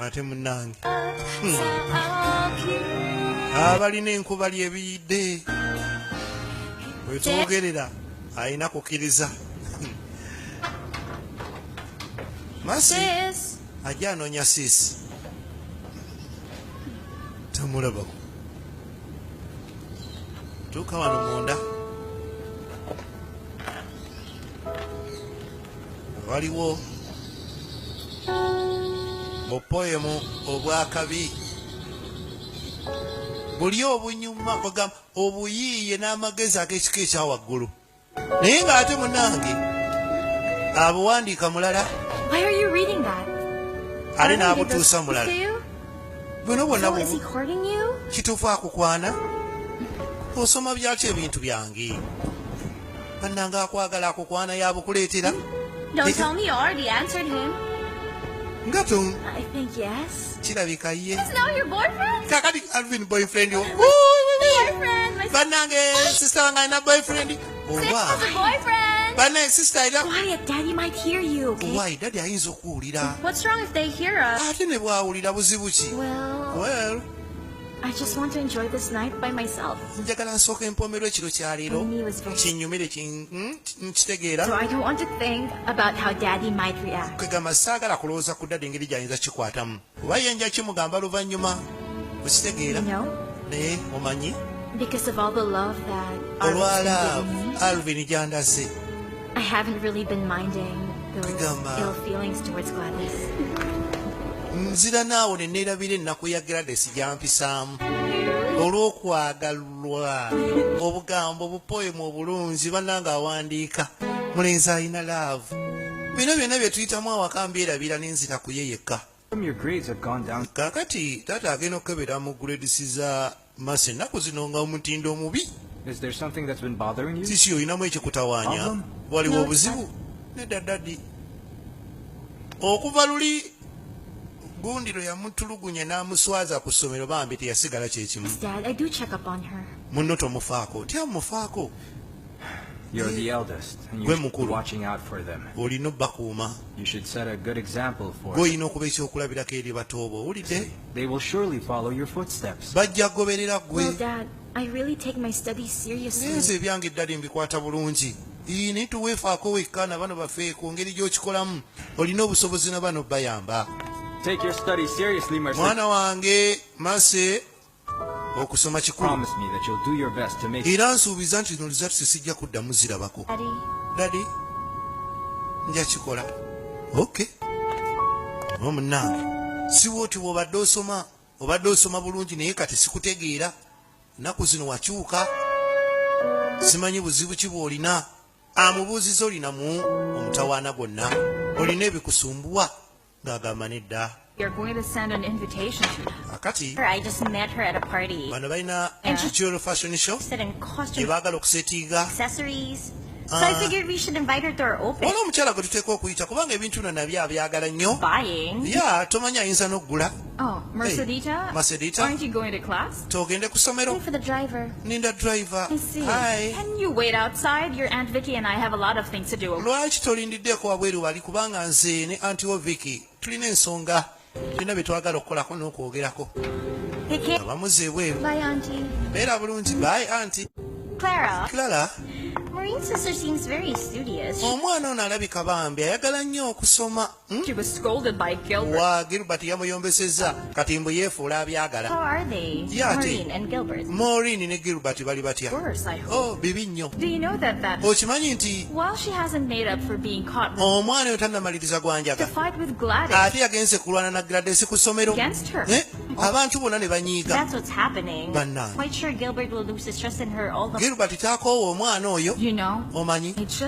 ate munnange abalina enkuba lyebiyidde wetwogerera alina kukkiriza. Masi ajja anoonya siisi tamulabako tuuka wano munda waliwo obupoemu obwakabi buli obunyuma ogamba obuyiiye n'amagezi ag'ekika ekyawaggulu naye ng'ate munange abuwandiika mulala ate n'abutuusa mulala buno bwonna kituufu akukwana osoma byaki ebintu byange bannange akwagala akukwana yabukuleetera. Don't tell me you already answered him. Ngato. I think yes. Kirabika ye. It's now your boyfriend? Kakati Alvin boyfriend yo. Boyfriend. My Bannange sister wange na boyfriend. Sister's a boyfriend. Banne sister ida. Quiet, daddy might hear you. Okay? Why daddy ayinza okuwulira. What's wrong if they hear us? Ate ne bwawulira buzibu ki? Well. I just want to enjoy this night by myself. Njagala nsooka empomero ekiro kya leero kinnyumire nkitegeera. So I don't want to think about how daddy might react. Kwegamba saagala kulowooza ku daddy engeri gy'ayinza kikwatamu kuba ye nja kimugamba luvannyuma okitegeera naye omanyi because of all the love that olwa love Alvin gyandaze I haven't really been minding those ill feelings towards Gladys. Nzira naawe ne neerabira ennaku ya Gladys gyampisaamu olw'okwagalwa obugambo obupoemu obulungi bannange awandiika mulenzi alina laavu bino byonna bye tuyitamu awaka mbyerabira n'enzira ku ye yekka. Kaakati taata agenda okukebera mu grades za masi ennaku zino nga omutindo omubi. Sisi olinamu ekikutawaanya waliwo obuzibu nedda daddi okuva luli Gundiro yamutulugunya n'amuswaza ku ssomero bambi teyasigala kyekimu. Dad, I do check up on her. Munno tomufaako tyamufaako. You're the eldest, and you should be watching out for them. Olina obbakuuma. You should set a good example for them. Olina okuba ekyokulabirako eri bato bo owulidde? They will surely follow your footsteps. Bajja kugoberera ggwe. Well, Dad, I really take my studies seriously. Nze ebyange eddali mbikwata bulungi. Naye tuweefaako wekka na bano bafeeko ngeri gy'okikolamu olina obusobozi na bano bayamba. Take your studies seriously, Mercy. Mwana wange Mase okusoma kikulu. Promise me that you'll do your best to make. Era nsuubiza nti noliza tusijja kuddamu zirabako. Daddy. Nja kikola. Okay. Omunnange. Siwo ti obadde osoma bulungi naye kati sikutegeera. Nnaku zino wakyuka. Simanyi buzibu ki bw'olina. Amubuuziza olinamu omutawaana gwonna. Olina ebikusumbuwa. You're going to send an invitation to her. Akati. I just met her at a party. Bano balina cultural fashion show. Sit in costume. Ebaagala okusetinga. Accessories. So I figured we should invite her to our open. Waliwo omukyala gwe tuteekwa okuyita kubanga ebintu bino nabyo abyagala nnyo. Buying. Yeah, tomanyi ayinza n'oggula. Oh, Mercedita? Mercedita. Aren't you going to class? Togende ku ssomero. Wait for the driver. Ninda driver. I see. Hi. Can you wait outside? Your Aunt Vicky and I have a lot of things to do. Lwaki tolindiddeko wabweru wali kubanga nze ne Auntie wo Vicky tulina ensonga. Tulina bye twagala okukolako n'okwogerako. Abamuze ebweru. Bye, Auntie. Beera bulungi. Bye, Auntie. Clara. Clara. Maureen's sister seems very studious. Omwana ono alabika bambi ayagala nnyo okusoma. She was scolded by Gilbert. Wa Gilbert yamuyombesezza kati mbu yeefuula abyagala. How are they? Maureen and Gilbert. Maureen ne Gilbert bali batya? Worse, I hope. Oh, bibi nnyo. Do you know that Okimanyi nti while she hasn't made up for being caught omwana oyo tannamaliriza gwanjaga. to fight with Gladys Ate yagenze kulwana na Gladys ku ssomero. against her. Abantu bonna ne banyiiga. That's what's happening. Bannange. Quite sure Gilbert will lose his trust in her all the Gilbert taakoowa omwana oyo. You know, Omanyi? it just